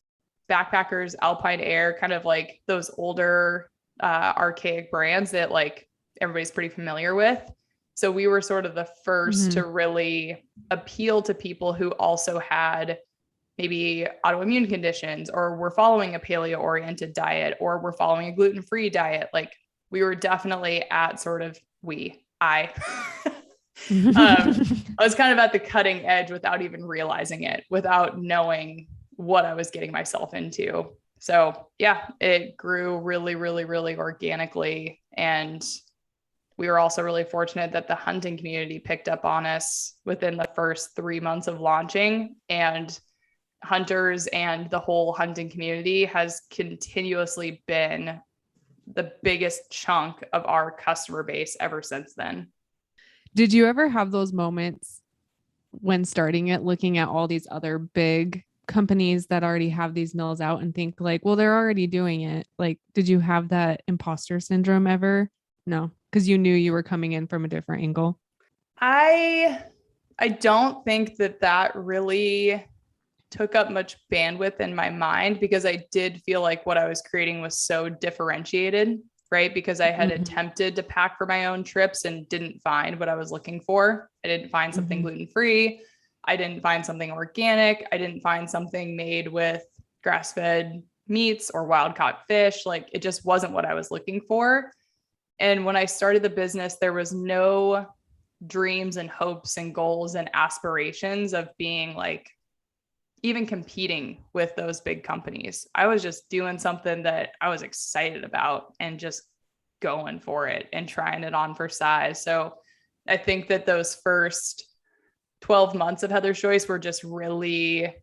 S2: Backpackers, Alpine Air, kind of like those older archaic brands that like everybody's pretty familiar with. So we were sort of the first to really appeal to people who also had maybe autoimmune conditions or were following a paleo-oriented diet or were following a gluten-free diet. Like we were definitely at sort of I was kind of at the cutting edge without even realizing it, without knowing what I was getting myself into. So yeah, it grew really, really, really organically. And we were also really fortunate that the hunting community picked up on us within the first 3 months of launching, and hunters and the whole hunting community has continuously been the biggest chunk of our customer base ever since then.
S1: Did you ever have those moments when starting it, looking at all these other big companies that already have these meals out and think like, well, they're already doing it. Like, did you have that imposter syndrome ever? No, because you knew you were coming in from a different angle.
S2: I don't think that really took up much bandwidth in my mind, because I did feel like what I was creating was so differentiated, right? Because I had attempted to pack for my own trips and didn't find what I was looking for. I didn't find something gluten-free. I didn't find something organic. I didn't find something made with grass-fed meats or wild-caught fish. Like, it just wasn't what I was looking for. And when I started the business, there was no dreams and hopes and goals and aspirations of being like, even competing with those big companies. I was just doing something that I was excited about and just going for it and trying it on for size. So I think that those first 12 months of Heather's Choice were just really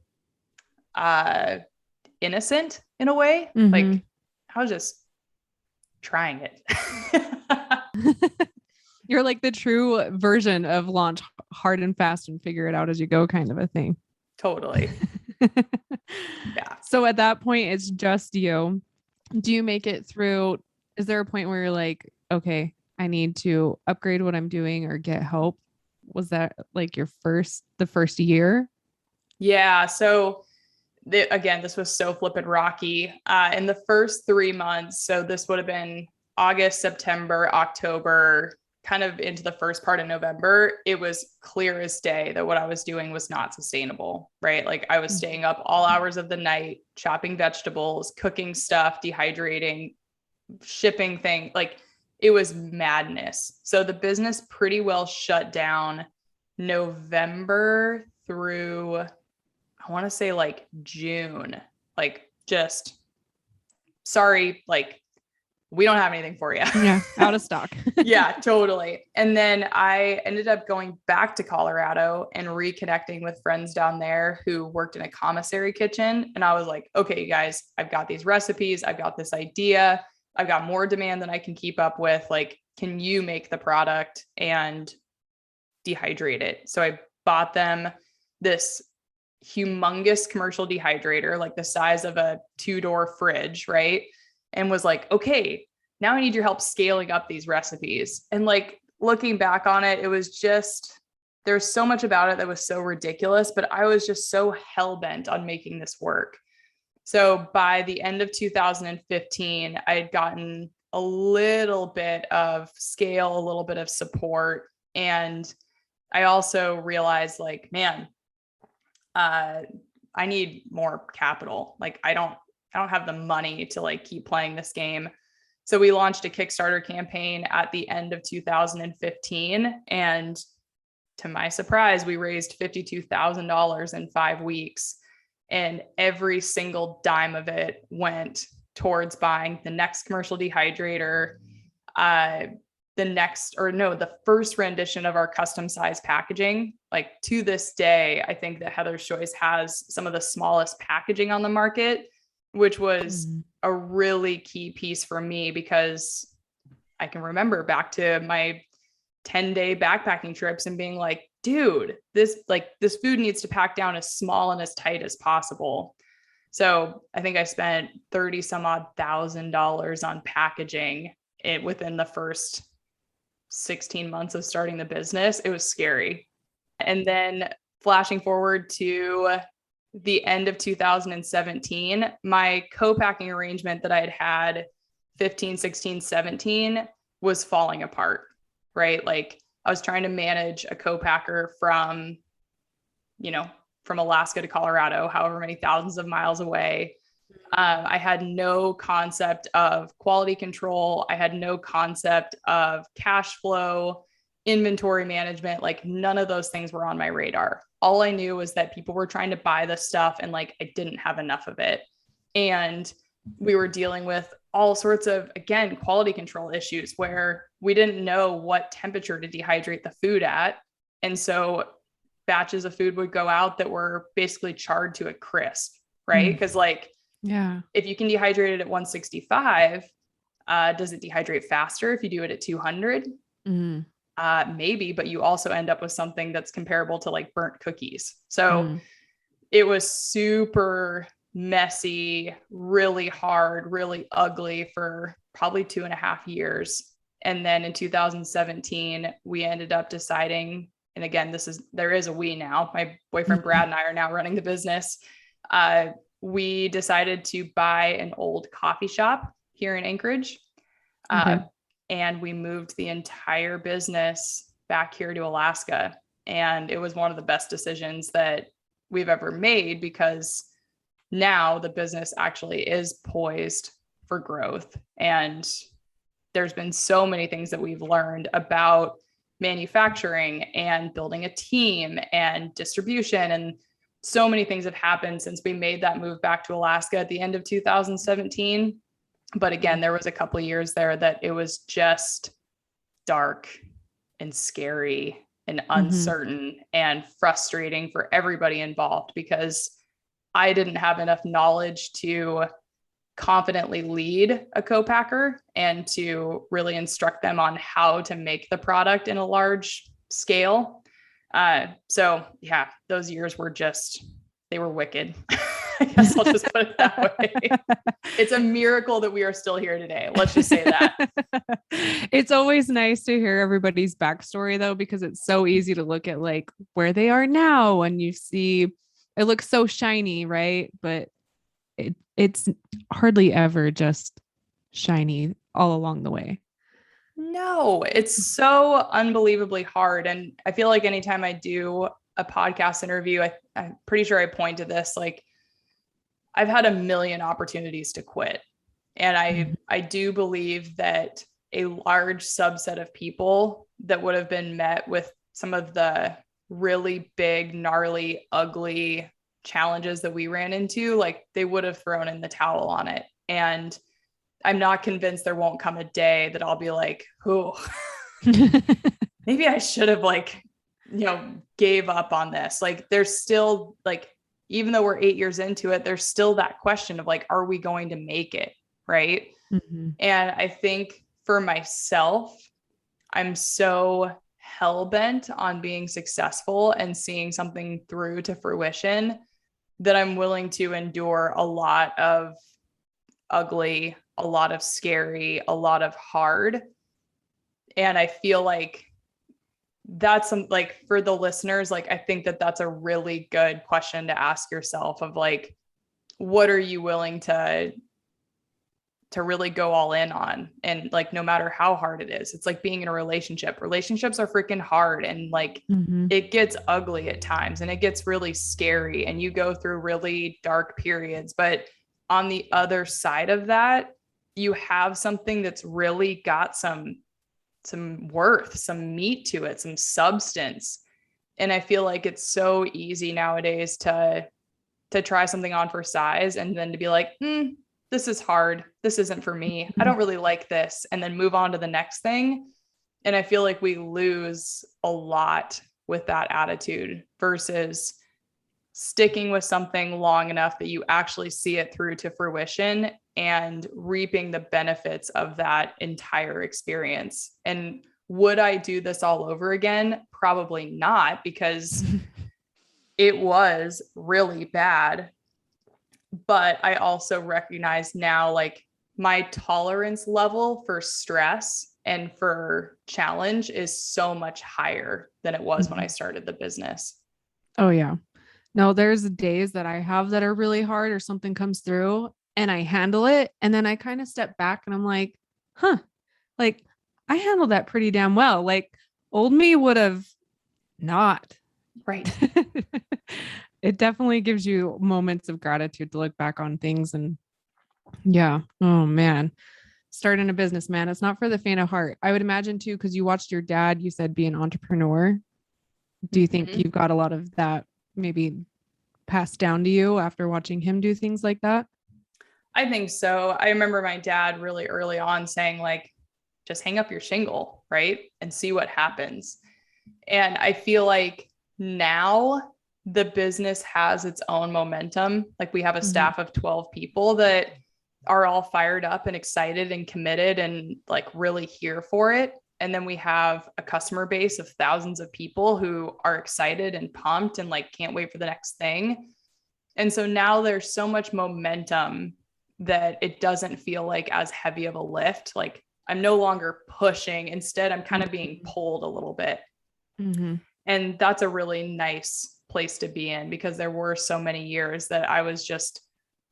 S2: innocent in a way. Like, I was just trying it.
S1: You're like the true version of launch hard and fast and figure it out as you go kind of a thing.
S2: Totally. Yeah.
S1: So at that point, it's just you. Do you make it through? Is there a point where you're like, okay, I need to upgrade what I'm doing or get help? Was that like the first year?
S2: Yeah. So again, this was so flippin' rocky. In the first 3 months, so this would have been August, September, October, kind of into the first part of November, it was clear as day that what I was doing was not sustainable, right? Like, I was staying up all hours of the night, chopping vegetables, cooking stuff, dehydrating, shipping things. Like, it was madness. So the business pretty well shut down November through, I want to say like June, like, just sorry, like, we don't have anything for you.
S1: Yeah. Out of stock.
S2: Yeah, totally. And then I ended up going back to Colorado and reconnecting with friends down there who worked in a commissary kitchen. And I was like, okay, you guys, I've got these recipes. I've got this idea. I've got more demand than I can keep up with. Like, can you make the product and dehydrate it? So I bought them this humongous commercial dehydrator, like the size of a 2-door fridge, right? And was like, okay, now I need your help scaling up these recipes. And like, looking back on it, it was just, there's so much about it that was so ridiculous, but I was just so hell-bent on making this work. So by the end of 2015, I had gotten a little bit of scale, a little bit of support. And I also realized, like, man, I need more capital. Like, I don't have the money to like keep playing this game. So we launched a Kickstarter campaign at the end of 2015. And to my surprise, we raised $52,000 in 5 weeks. And every single dime of it went towards buying the next commercial dehydrator, the first rendition of our custom size packaging. Like, to this day, I think that Heather's Choice has some of the smallest packaging on the market, which was a really key piece for me, because I can remember back to my 10-day backpacking trips and being like, dude, this food needs to pack down as small and as tight as possible. So I think I spent $30 some odd thousand on packaging it within the first 16 months of starting the business. It was scary. And then flashing forward to the end of 2017, my co-packing arrangement that I had 15, 16, 17 was falling apart, right? Like, I was trying to manage a co-packer from Alaska to Colorado, however many thousands of miles away. I had no concept of quality control. I had no concept of cash flow, inventory management. Like, none of those things were on my radar. All I knew was that people were trying to buy the stuff and like, I didn't have enough of it. And we were dealing with all sorts of, again, quality control issues where we didn't know what temperature to dehydrate the food at. And so batches of food would go out that were basically charred to a crisp, right? Because if you can dehydrate it at 165, does it dehydrate faster if you do it at 200? Maybe, but you also end up with something that's comparable to like burnt cookies. So it was super messy, really hard, really ugly for probably 2.5 years. And then in 2017, we ended up deciding, and again, there is a we now, my boyfriend, Brad, and I are now running the business. We decided to buy an old coffee shop here in Anchorage. And we moved the entire business back here to Alaska. And it was one of the best decisions that we've ever made, because now the business actually is poised for growth. And there's been so many things that we've learned about manufacturing and building a team and distribution. And so many things have happened since we made that move back to Alaska at the end of 2017. But again, there was a couple of years there that it was just dark and scary and uncertain and frustrating for everybody involved, because I didn't have enough knowledge to confidently lead a co-packer and to really instruct them on how to make the product in a large scale. So yeah, those years were they were wicked. I guess I'll just put it that way. It's a miracle that we are still here today. Let's just say that.
S1: It's always nice to hear everybody's backstory though, because it's so easy to look at like where they are now and you see it looks so shiny, right? But it's hardly ever just shiny all along the way.
S2: No, it's so unbelievably hard. And I feel like anytime I do a podcast interview, I'm pretty sure I point to this, like I've had a million opportunities to quit. And I do believe that a large subset of people that would have been met with some of the really big, gnarly, ugly challenges that we ran into, like they would have thrown in the towel on it. And I'm not convinced there won't come a day that I'll be like, oh, maybe I should have gave up on this. Like there's still even though we're 8 years into it, there's still that question of like, are we going to make it? Right. And I think for myself, I'm so hell-bent on being successful and seeing something through to fruition that I'm willing to endure a lot of ugly, a lot of scary, a lot of hard. And I feel like that's for the listeners, I think that that's a really good question to ask yourself of like, what are you willing to really go all in on? And no matter how hard it is, it's like being in a relationship. Relationships are freaking hard. And it gets ugly at times and it gets really scary and you go through really dark periods. But on the other side of that, you have something that's really got some worth, some meat to it, some substance. And I feel like it's so easy nowadays to try something on for size and then to be like, this is hard. This isn't for me. I don't really like this. And then move on to the next thing. And I feel like we lose a lot with that attitude versus sticking with something long enough that you actually see it through to fruition and reaping the benefits of that entire experience. And would I do this all over again? Probably not, because it was really bad. But I also recognize now, my tolerance level for stress and for challenge is so much higher than it was when I started the business.
S1: Oh yeah. No, there's days that I have that are really hard or something comes through and I handle it. And then I kind of step back and I'm like, I handled that pretty damn well. Old me would have not.
S2: Right.
S1: It definitely gives you moments of gratitude to look back on things. And yeah. Oh man. Starting a business, man. It's not for the faint of heart. I would imagine too, because you watched your dad, you said, be an entrepreneur. Do you think you've got a lot of that maybe passed down to you after watching him do things like that?
S2: I think so. I remember my dad really early on saying just hang up your shingle, right? And see what happens. And I feel like now the business has its own momentum. We have a staff of 12 people that are all fired up and excited and committed and really here for it. And then we have a customer base of thousands of people who are excited and pumped and can't wait for the next thing. And so now there's so much momentum that it doesn't feel like as heavy of a lift. Like I'm no longer pushing. Instead, I'm kind of being pulled a little bit.
S1: Mm-hmm.
S2: And that's a really nice place to be in, because there were so many years that I was just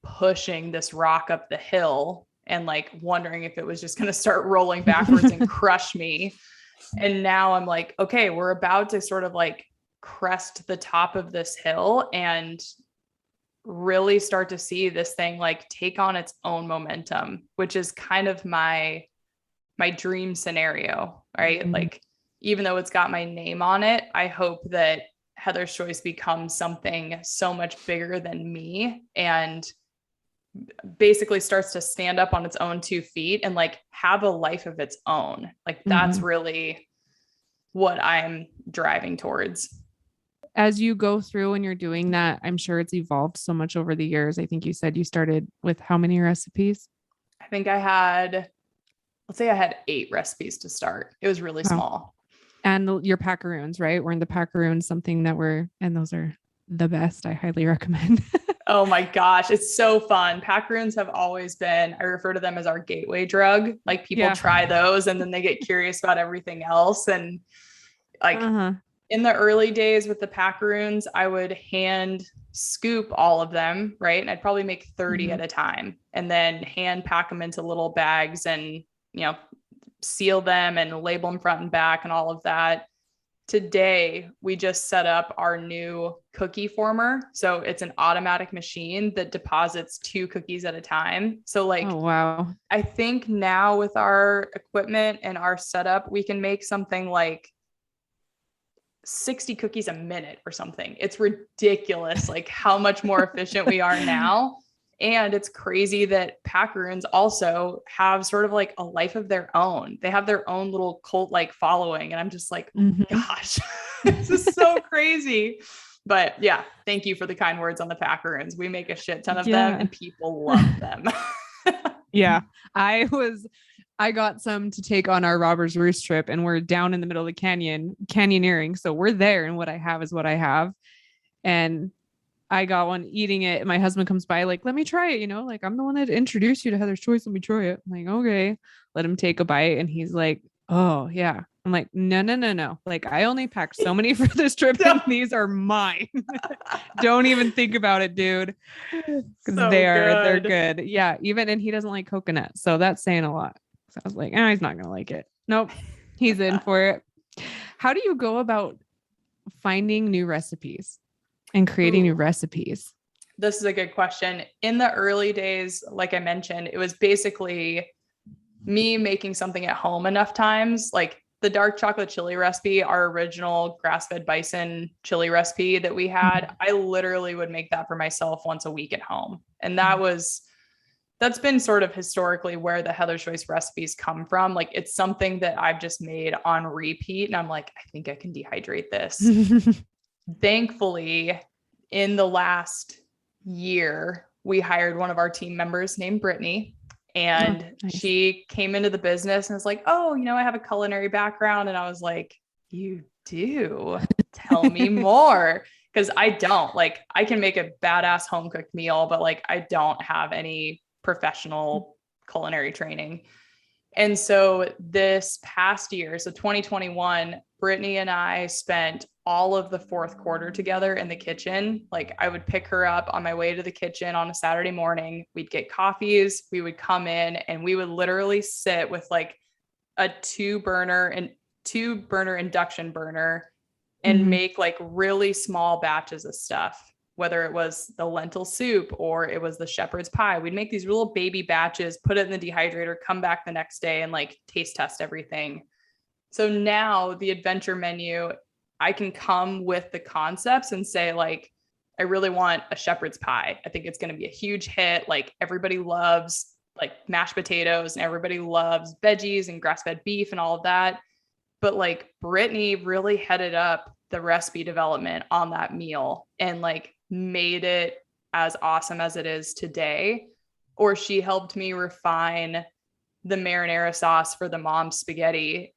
S2: pushing this rock up the hill and like wondering if it was just going to start rolling backwards and crush me. And now I'm like, okay, we're about to sort of like crest the top of this hill and really start to see this thing like take on its own momentum, which is kind of my dream scenario, right?
S1: Mm-hmm.
S2: Like, even though it's got my name on it, I hope that Heather's Choice becomes something so much bigger than me and basically starts to stand up on its own 2 feet and like have a life of its own. Like that's really what I'm driving towards.
S1: As you go through and you're doing that, I'm sure it's evolved so much over the years. I think you said you started with how many recipes?
S2: I think let's say I had 8 recipes to start. It was really small.
S1: And your packaroons, right? We're in the packaroons, something that and those are the best. I highly recommend.
S2: Oh my gosh. It's so fun. Packaroons have always been, I refer to them as our gateway drug. Like people try those and then they get curious about everything else. And like in the early days with the packaroons, I would hand scoop all of them, right? And I'd probably make 30 at a time and then hand pack them into little bags and, seal them and label them front and back and all of that. Today, we just set up our new cookie former. So it's an automatic machine that deposits 2 cookies at a time. So like,
S1: oh, wow.
S2: I think now with our equipment and our setup, we can make something like 60 cookies a minute or something. It's ridiculous, like how much more efficient we are now. And it's crazy that packaroons also have sort of like a life of their own. They have their own little cult-like following. And I'm just like, oh my gosh, this is so crazy. But yeah, thank you for the kind words on the packaroons. We make a shit ton of them and people love them.
S1: Yeah. I got some to take on our Robbers Roost trip and we're down in the middle of the canyoneering. So we're there and what I have is what I have. And I got one eating it. And my husband comes by like, let me try it. Like I'm the one that introduced you to Heather's Choice. Let me try it. I'm like, okay, let him take a bite. And he's like, oh yeah. I'm like, no. Like I only packed so many for this trip and these are mine. Don't even think about it, dude.
S2: So
S1: they're good. Yeah. And he doesn't like coconut. So that's saying a lot. So I was like, he's not going to like it. Nope. He's in for it. How do you go about finding new recipes and creating new recipes?
S2: This is a good question. In the early days, like I mentioned, it was basically me making something at home enough times, like the dark chocolate chili recipe, our original grass-fed bison chili recipe that we had. I literally would make that for myself once a week at home. And that's been sort of historically where the Heather's Choice recipes come from. Like it's something that I've just made on repeat. And I'm like, I think I can dehydrate this. Thankfully, in the last year, we hired one of our team members named Brittany, and she came into the business and was like, oh, I have a culinary background. And I was like, you do? Tell me more. Because I don't. Like, I can make a badass home cooked meal, but like, I don't have any professional culinary training. And so this past year, so 2021, Brittany and I spent all of the fourth quarter together in the kitchen. Like I would pick her up on my way to the kitchen on a Saturday morning. We'd get coffees. We would come in and we would literally sit with like a 2-burner induction burner and make like really small batches of stuff, whether it was the lentil soup or it was the shepherd's pie. We'd make these little baby batches, put it in the dehydrator, come back the next day and like taste test everything. So now the adventure menu, I can come with the concepts and say like, I really want a shepherd's pie. I think it's going to be a huge hit. Like everybody loves like mashed potatoes and everybody loves veggies and grass-fed beef and all of that. But like Brittany really headed up the recipe development on that meal and like made it as awesome as it is today. Or she helped me refine the marinara sauce for the mom's spaghetti.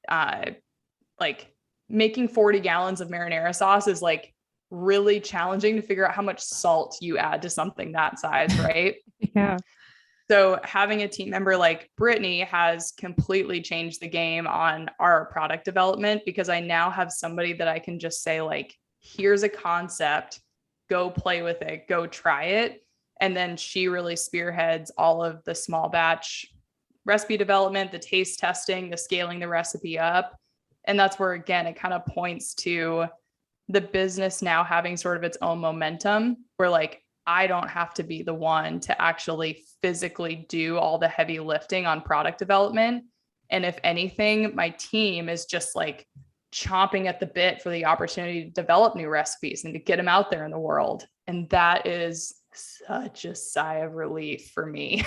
S2: Like making 40 gallons of marinara sauce is like really challenging to figure out how much salt you add to something that size, right?
S1: Yeah.
S2: So having a team member like Brittany has completely changed the game on our product development, because I now have somebody that I can just say, like, here's a concept, go play with it, go try it. And then she really spearheads all of the small batch recipe development, the taste testing, the scaling the recipe up. And that's where, again, it kind of points to the business now having sort of its own momentum, where like, I don't have to be the one to actually physically do all the heavy lifting on product development. And if anything, my team is just like chomping at the bit for the opportunity to develop new recipes and to get them out there in the world. And that is such a sigh of relief for me.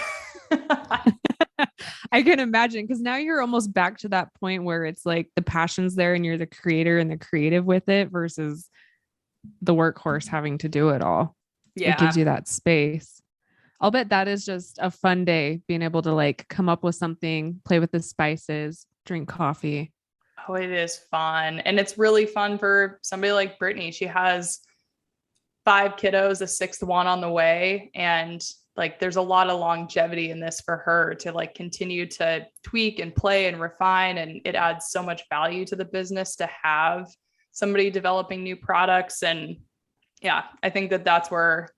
S1: I can imagine, because now you're almost back to that point where it's like the passion's there and you're the creator and the creative with it versus the workhorse having to do it all.
S2: Yeah.
S1: It gives you that space. I'll bet that is just a fun day, being able to like come up with something, play with the spices, drink coffee.
S2: Oh, it is fun. And it's really fun for somebody like Brittany. She has 5 kiddos, a 6th one on the way. And like, there's a lot of longevity in this for her to like continue to tweak and play and refine. And it adds so much value to the business to have somebody developing new products. And yeah, I think that that's where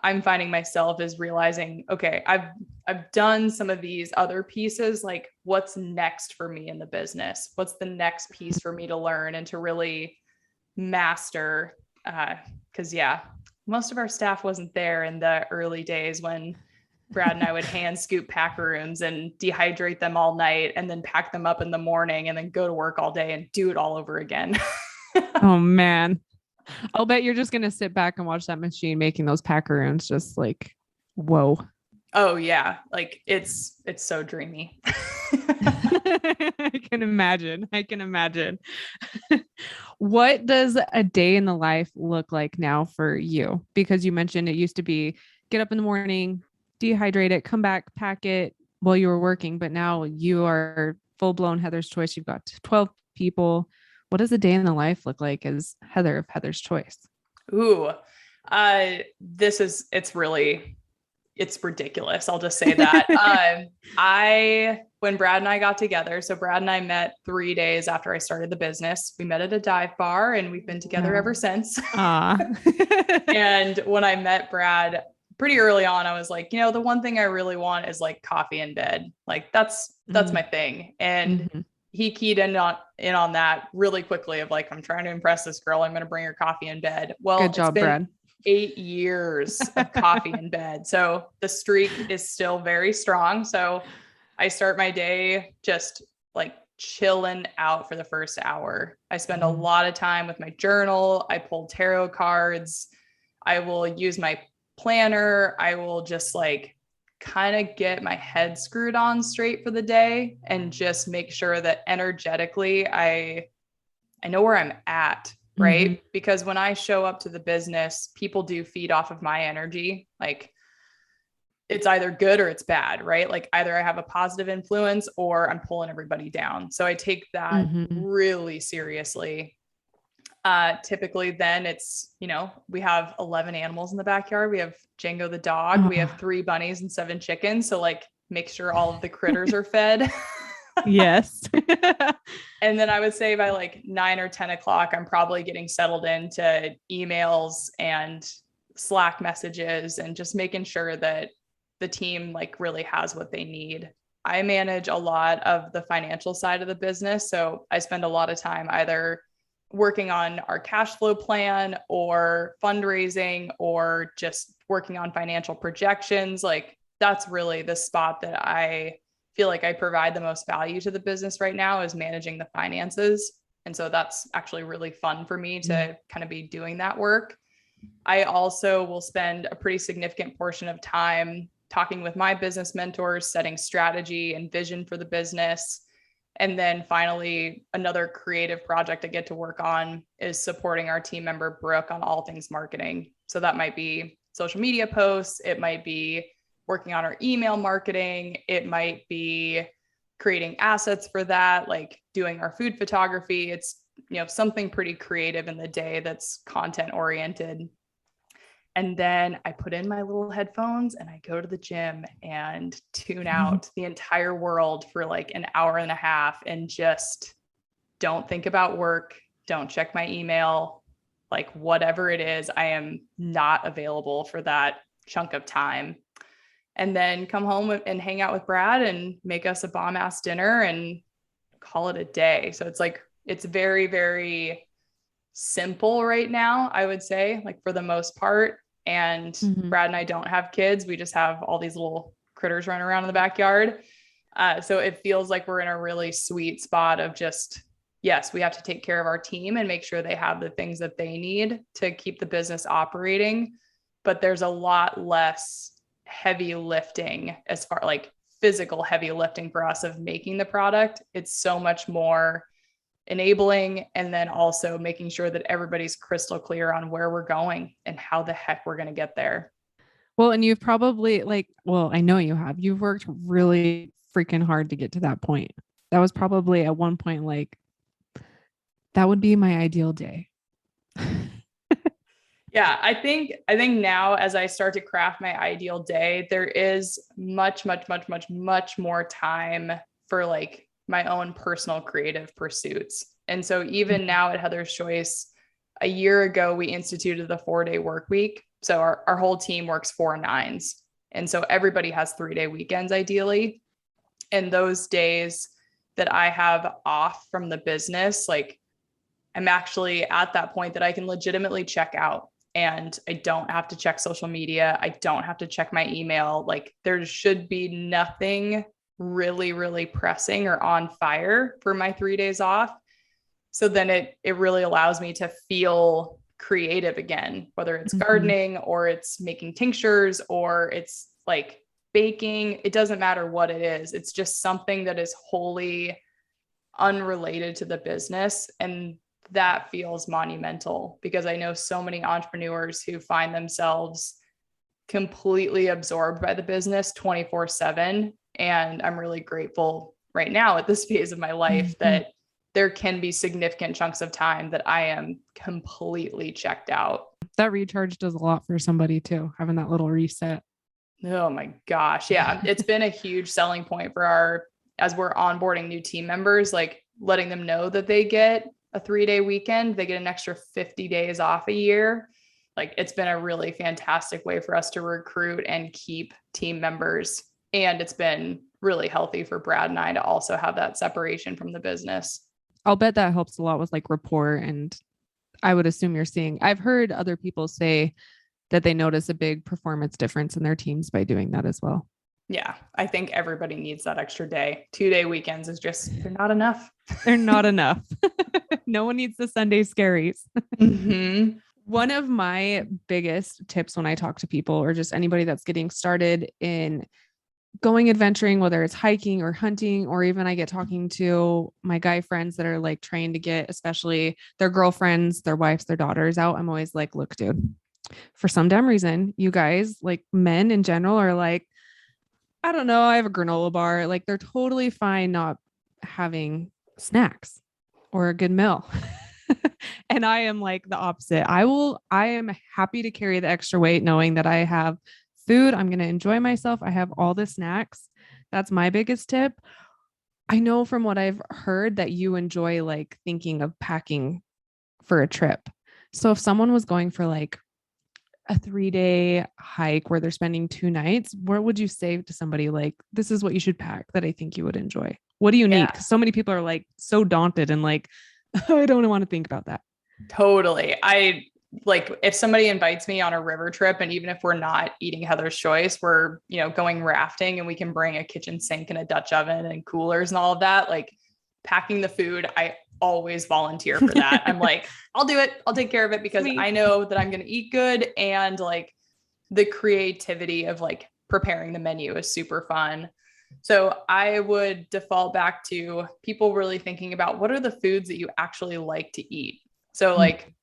S2: I'm finding myself, is realizing, okay, I've done some of these other pieces. Like, what's next for me in the business? What's the next piece for me to learn and to really master? Cause yeah, most of our staff wasn't there in the early days when Brad and I would hand scoop packaroons and dehydrate them all night and then pack them up in the morning and then go to work all day and do it all over again.
S1: Oh man. I'll bet you're just going to sit back and watch that machine making those packaroons, just like, whoa.
S2: Oh yeah. Like it's so dreamy.
S1: I can imagine. What does a day in the life look like now for you? Because you mentioned it used to be get up in the morning, dehydrate it, come back, pack it while you were working. But now you are full blown Heather's Choice. You've got 12 people. What does a day in the life look like as Heather of Heather's Choice?
S2: Ooh, it's ridiculous. I'll just say that. When Brad and I got together, so Brad and I met 3 days after I started the business. We met at a dive bar and we've been together ever since. And when I met Brad pretty early on, I was like, the one thing I really want is like coffee in bed. Like that's my thing. And he keyed in on that really quickly of like, I'm trying to impress this girl. I'm going to bring her coffee in bed. Well,
S1: good job, Brad.
S2: 8 years of coffee in bed. So the streak is still very strong. So I start my day just like chilling out for the first hour. I spend a lot of time with my journal. I pull tarot cards. I will use my planner. I will just like kind of get my head screwed on straight for the day and just make sure that energetically I know where I'm at, right? Because when I show up to the business, people do feed off of my energy. Like it's either good or it's bad, right? Like either I have a positive influence or I'm pulling everybody down. So I take that really seriously. Typically then it's, we have 11 animals in the backyard. We have Django the dog. We have 3 bunnies and 7 chickens. So like make sure all of the critters are fed.
S1: Yes.
S2: And then I would say by like 9 or 10 o'clock, I'm probably getting settled into emails and Slack messages and just making sure that the team like really has what they need. I manage a lot of the financial side of the business. So I spend a lot of time either working on our cash flow plan or fundraising or just working on financial projections. Like that's really the spot that I feel like I provide the most value to the business right now, is managing the finances. And so that's actually really fun for me to kind of be doing that work. I also will spend a pretty significant portion of time talking with my business mentors, setting strategy and vision for the business. And then finally, another creative project I get to work on is supporting our team member, Brooke, on all things marketing. So that might be social media posts. It might be working on our email marketing. It might be creating assets for that, like doing our food photography. It's something pretty creative in the day that's content oriented. And then I put in my little headphones and I go to the gym and tune out the entire world for like an hour and a half and just don't think about work, don't check my email, like whatever it is, I am not available for that chunk of time. And then come home and hang out with Brad and make us a bomb ass dinner and call it a day. So it's very, very simple right now, I would say, like for the most part. And Brad and I don't have kids. We just have all these little critters running around in the backyard. So it feels like we're in a really sweet spot of just, yes, we have to take care of our team and make sure they have the things that they need to keep the business operating. But there's a lot less heavy lifting as far like physical heavy lifting for us of making the product. It's so much more enabling, and then also making sure that everybody's crystal clear on where we're going and how the heck we're going to get there.
S1: Well, and you've probably I know you've worked really freaking hard to get to that point. That was probably at one point, like, that would be my ideal day.
S2: Yeah. I think now as I start to craft my ideal day, there is much, much, much, much, much more time for like my own personal creative pursuits. And so even now at Heather's Choice, a year ago, we instituted the 4-day work week. So our whole team works 4 9s. And so everybody has 3-day weekends ideally. And those days that I have off from the business, like I'm actually at that point that I can legitimately check out and I don't have to check social media. I don't have to check my email. Like there should be nothing really, really pressing or on fire for my 3 days off. So then it really allows me to feel creative again, whether it's gardening or it's making tinctures or it's like baking. It doesn't matter what it is. It's just something that is wholly unrelated to the business. And that feels monumental because I know so many entrepreneurs who find themselves completely absorbed by the business 24/7. And I'm really grateful right now at this phase of my life that there can be significant chunks of time that I am completely checked out.
S1: That recharge does a lot for somebody too, having that little reset.
S2: Oh my gosh. Yeah. It's been a huge selling point for as we're onboarding new team members, like letting them know that they get a 3-day weekend, they get an extra 50 days off a year. Like it's been a really fantastic way for us to recruit and keep team members. And it's been really healthy for Brad and I to also have that separation from the business.
S1: I'll bet that helps a lot with like rapport. And I would assume I've heard other people say that they notice a big performance difference in their teams by doing that as well.
S2: Yeah. I think everybody needs that extra day. 2-day weekends they're not enough.
S1: They're not enough. No one needs the Sunday scaries. One of my biggest tips when I talk to people or just anybody that's getting started in going adventuring, whether it's hiking or hunting, or even I get talking to my guy friends that are like trying to get, especially their girlfriends, their wives, their daughters out. I'm always like, look, dude, for some damn reason, you guys, like men in general, are like, I don't know, I have a granola bar. Like they're totally fine not having snacks or a good meal. And I am like the opposite. I am happy to carry the extra weight knowing that I have food. I'm going to enjoy myself. I have all the snacks. That's my biggest tip. I know from what I've heard that you enjoy like thinking of packing for a trip. So if someone was going for like a 3-day hike where they're spending 2 nights, what would you say to somebody like, this is what you should pack that I think you would enjoy? What do you need? Because so many people are like so daunted and like, I don't want to think about that.
S2: Totally. I like if somebody invites me on a river trip, and even if we're not eating Heather's Choice, we're, going rafting and we can bring a kitchen sink and a Dutch oven and coolers and all of that, like packing the food, I always volunteer for that. I'm like, I'll do it. I'll take care of it because I know that I'm going to eat good. And like the creativity of like preparing the menu is super fun. So I would default back to people really thinking about what are the foods that you actually like to eat. So like,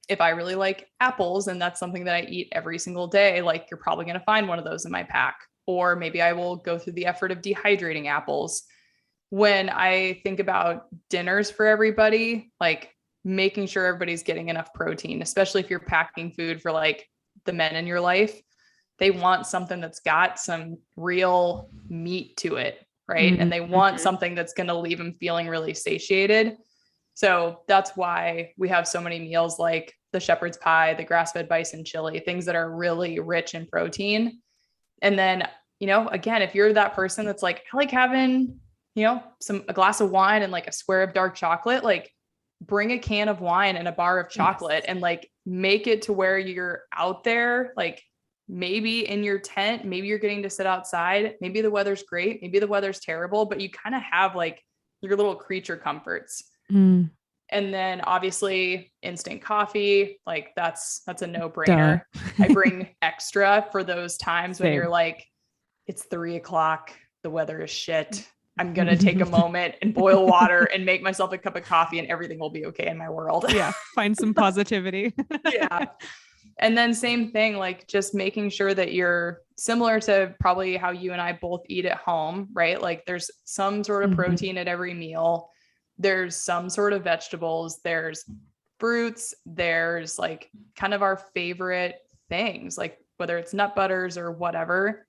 S2: if I really like apples and that's something that I eat every single day, like you're probably going to find one of those in my pack. Or maybe I will go through the effort of dehydrating apples. when I think about dinners for everybody, like making sure everybody's getting enough protein, especially if you're packing food for like the men in your life, they want something that's got some real meat to it, right? And they want something that's going to leave them feeling really satiated. So that's why we have so many meals like the shepherd's pie, the grass-fed bison chili, things that are really rich in protein. And then, again, if you're that person that's like, I like having, a glass of wine and like a square of dark chocolate, like bring a can of wine and a bar of chocolate and like make it to where you're out there, like maybe in your tent, maybe you're getting to sit outside. Maybe the weather's great. Maybe the weather's terrible, but you kind of have like your little creature comforts. And then obviously instant coffee, like that's a no-brainer. I bring extra for those times when you're like, it's 3:00, the weather is shit. I'm going to take a moment and boil water and make myself a cup of coffee and everything will be okay in my world.
S1: Yeah. Find some positivity.
S2: Yeah. And then same thing, like just making sure that you're similar to probably how you and I both eat at home, right? Like there's some sort of protein at every meal. There's some sort of vegetables, there's fruits, there's like kind of our favorite things, like whether it's nut butters or whatever.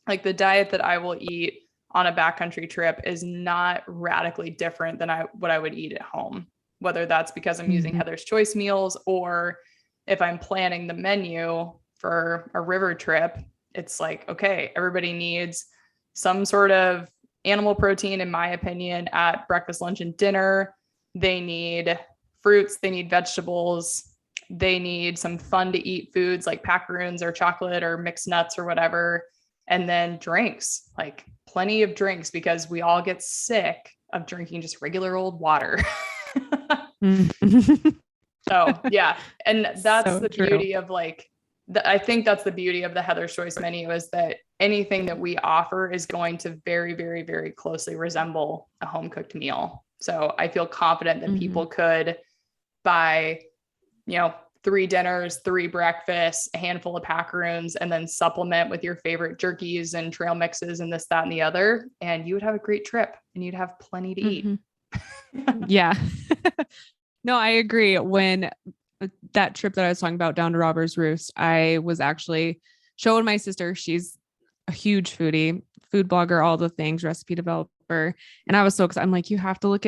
S2: Like the diet that I will eat on a backcountry trip is not radically different than what I would eat at home, whether that's because I'm using Heather's Choice meals or if I'm planning the menu for a river trip. It's like, okay, everybody needs some sort of animal protein, in my opinion, at breakfast, lunch, and dinner. They need fruits, they need vegetables, they need some fun to eat foods like macaroons or chocolate or mixed nuts or whatever. And then drinks, like plenty of drinks, because we all get sick of drinking just regular old water. So yeah. And that's the beauty of like, I think that's the beauty of the Heather's Choice menu, is that anything that we offer is going to very, very, very closely resemble a home cooked meal. So I feel confident that people could buy, 3 dinners, 3 breakfasts, a handful of macaroons, and then supplement with your favorite jerkies and trail mixes and this, that, and the other. And you would have a great trip and you'd have plenty to eat.
S1: Yeah. No, I agree. When that trip that I was talking about down to Robber's Roost, I was actually showing my sister, she's a huge foodie, food blogger, all the things, recipe developer. And I was so excited. I'm like, you have to look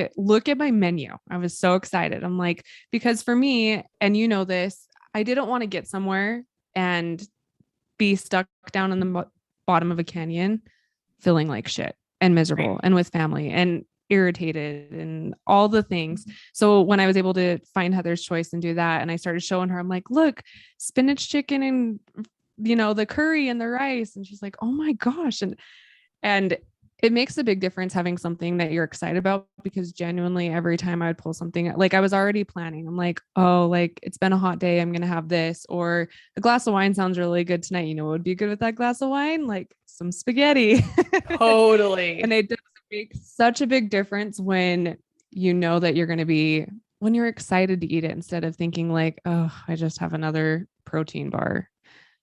S1: at my menu. I was so excited. I'm like, because for me, and you know this, I didn't want to get somewhere and be stuck down in the bottom of a canyon, feeling like shit and miserable and with family and irritated and all the things. So when I was able to find Heather's Choice and do that, and I started showing her, I'm like, look, spinach chicken and the curry and the rice. And she's like, oh my gosh. And it makes a big difference having something that you're excited about, because genuinely every time I would pull something, like I was already planning, I'm like, oh, like it's been a hot day, I'm going to have this, or a glass of wine sounds really good tonight. What would be good with that glass of wine? Like some spaghetti.
S2: Totally.
S1: And it does make such a big difference when you know that you're going to be, when you're excited to eat it, instead of thinking like, oh, I just have another protein bar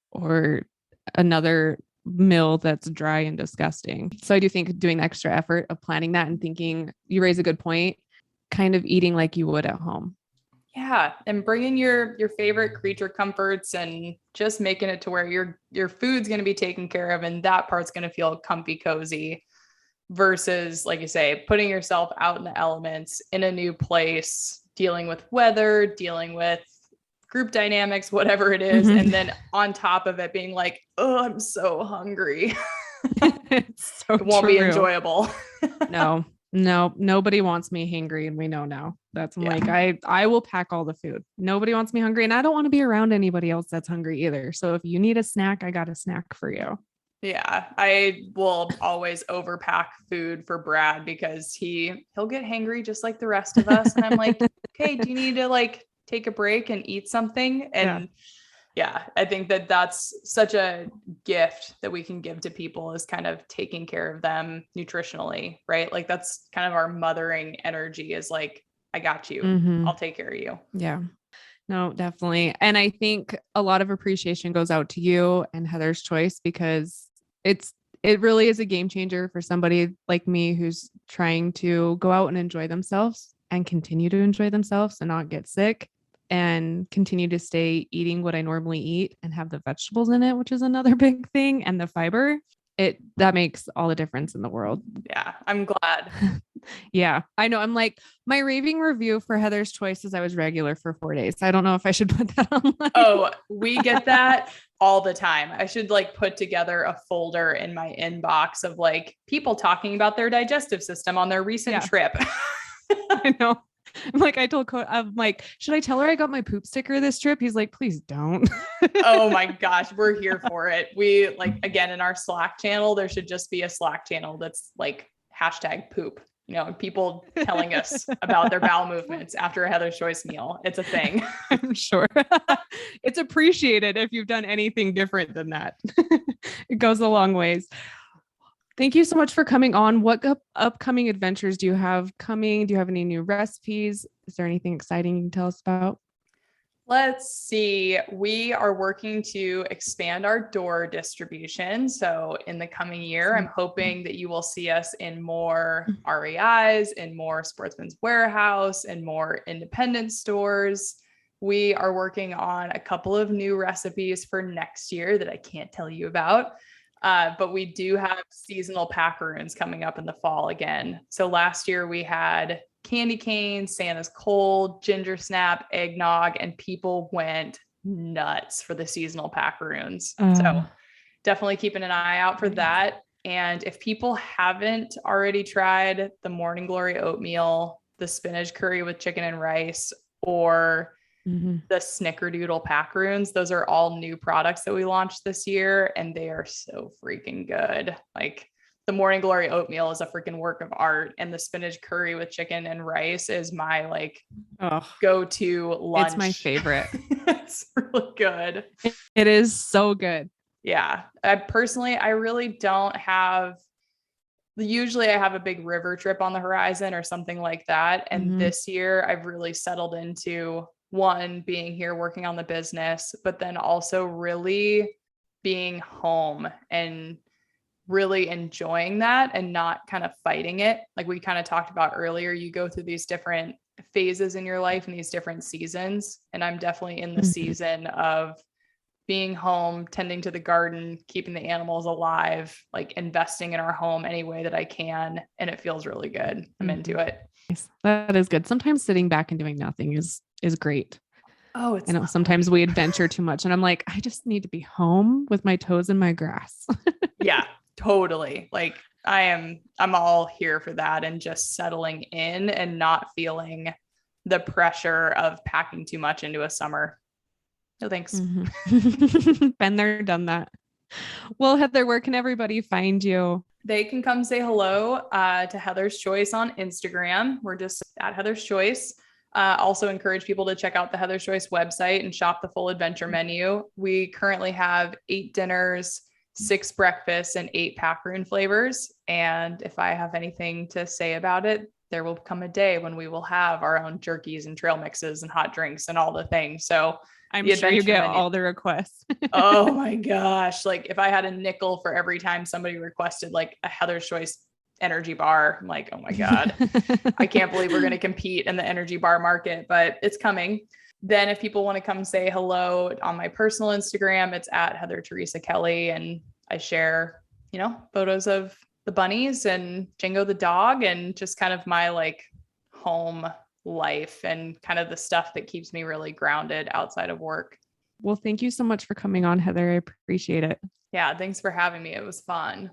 S1: or another meal that's dry and disgusting. So I do think doing the extra effort of planning that and thinking, you raise a good point, kind of eating like you would at home.
S2: Yeah. And bringing your favorite creature comforts and just making it to where your food's going to be taken care of. And that part's going to feel comfy, cozy, versus, like you say, putting yourself out in the elements in a new place, dealing with weather, dealing with group dynamics, whatever it is. And then on top of it being like, oh, I'm so hungry.
S1: It's so
S2: it won't be enjoyable.
S1: No, nobody wants me hangry. And we know now that's like, I will pack all the food. Nobody wants me hungry. And I don't want to be around anybody else that's hungry either. So if you need a snack, I got a snack for you.
S2: Yeah. I will always overpack food for Brad because he'll get hangry just like the rest of us. And I'm like, okay, do you need to like take a break and eat something? And yeah, I think that's such a gift that we can give to people, is kind of taking care of them nutritionally, right? Like that's kind of our mothering energy, is like, I got you. I'll take care of you.
S1: Yeah, no, definitely. And I think a lot of appreciation goes out to you and Heather's Choice, because it really is a game changer for somebody like me who's trying to go out and enjoy themselves and continue to enjoy themselves and not get sick and continue to stay eating what I normally eat and have the vegetables in it, which is another big thing, and the fiber. That makes all the difference in the world.
S2: Yeah, I'm glad.
S1: Yeah, I know. I'm like, my raving review for Heather's Choice is I was regular for 4 days. I don't know if I should put that online.
S2: Oh, we get that all the time. I should like put together a folder in my inbox of like people talking about their digestive system on their recent trip.
S1: I know. I'm like, I'm like, should I tell her I got my poop sticker this trip? He's like, please don't.
S2: Oh my gosh, we're here for it. We like, again, in our Slack channel, there should just be a Slack channel that's like #poop, people telling us about their bowel movements after a Heather's Choice meal. It's a thing.
S1: I'm sure. It's appreciated if you've done anything different than that. It goes a long ways. Thank you so much for coming on. What upcoming adventures do you have coming? Do you have any new recipes? Is there anything exciting you can tell us about?
S2: Let's see. We are working to expand our door distribution. So in the coming year, I'm hoping that you will see us in more REIs, in more Sportsman's Warehouse, and more independent stores. We are working on a couple of new recipes for next year that I can't tell you about. But we do have seasonal packaroons coming up in the fall again. So last year we had candy cane, Santa's cold, ginger snap, eggnog, and people went nuts for the seasonal packaroons. So definitely keeping an eye out for that. And if people haven't already tried the Morning Glory oatmeal, the spinach curry with chicken and rice, or the snickerdoodle packaroons, those are all new products that we launched this year, and they are so freaking good. Like the Morning Glory oatmeal is a freaking work of art, and the spinach curry with chicken and rice is my like go-to lunch.
S1: It's my favorite.
S2: It's really good.
S1: It is so good.
S2: Yeah. I really don't have, usually I have a big river trip on the horizon or something like that. And this year I've really settled into one, being here working on the business, but then also really being home and really enjoying that and not kind of fighting it. Like we kind of talked about earlier, you go through these different phases in your life and these different seasons. And I'm definitely in the season of being home, tending to the garden, keeping the animals alive, like investing in our home any way that I can. And it feels really good. I'm into it.
S1: That is good. Sometimes sitting back and doing nothing is great.
S2: Oh, it's
S1: sometimes we adventure too much and I'm like, I just need to be home with my toes in my grass.
S2: Yeah, totally. Like I'm all here for that and just settling in and not feeling the pressure of packing too much into a summer. No thanks.
S1: Been there, done that. Well, Heather, where can everybody find you?
S2: They can come say hello to Heather's Choice on Instagram. We're just at Heather's Choice. Also encourage people to check out the Heather's Choice website and shop the full adventure menu. We currently have 8 dinners, 6 breakfasts, and 8 packaroon flavors. And if I have anything to say about it, there will come a day when we will have our own jerkies and trail mixes and hot drinks and all the things. So
S1: I'm sure you get all the requests.
S2: Oh my gosh. Like if I had a nickel for every time somebody requested like a Heather's Choice energy bar, I'm like, oh my God, I can't believe we're going to compete in the energy bar market, but it's coming. Then if people want to come say hello on my personal Instagram, it's at Heather Teresa Kelly. And I share, photos of the bunnies and Jingo the dog and just kind of my like home life and kind of the stuff that keeps me really grounded outside of work.
S1: Well, thank you so much for coming on, Heather. I appreciate it.
S2: Yeah. Thanks for having me. It was fun.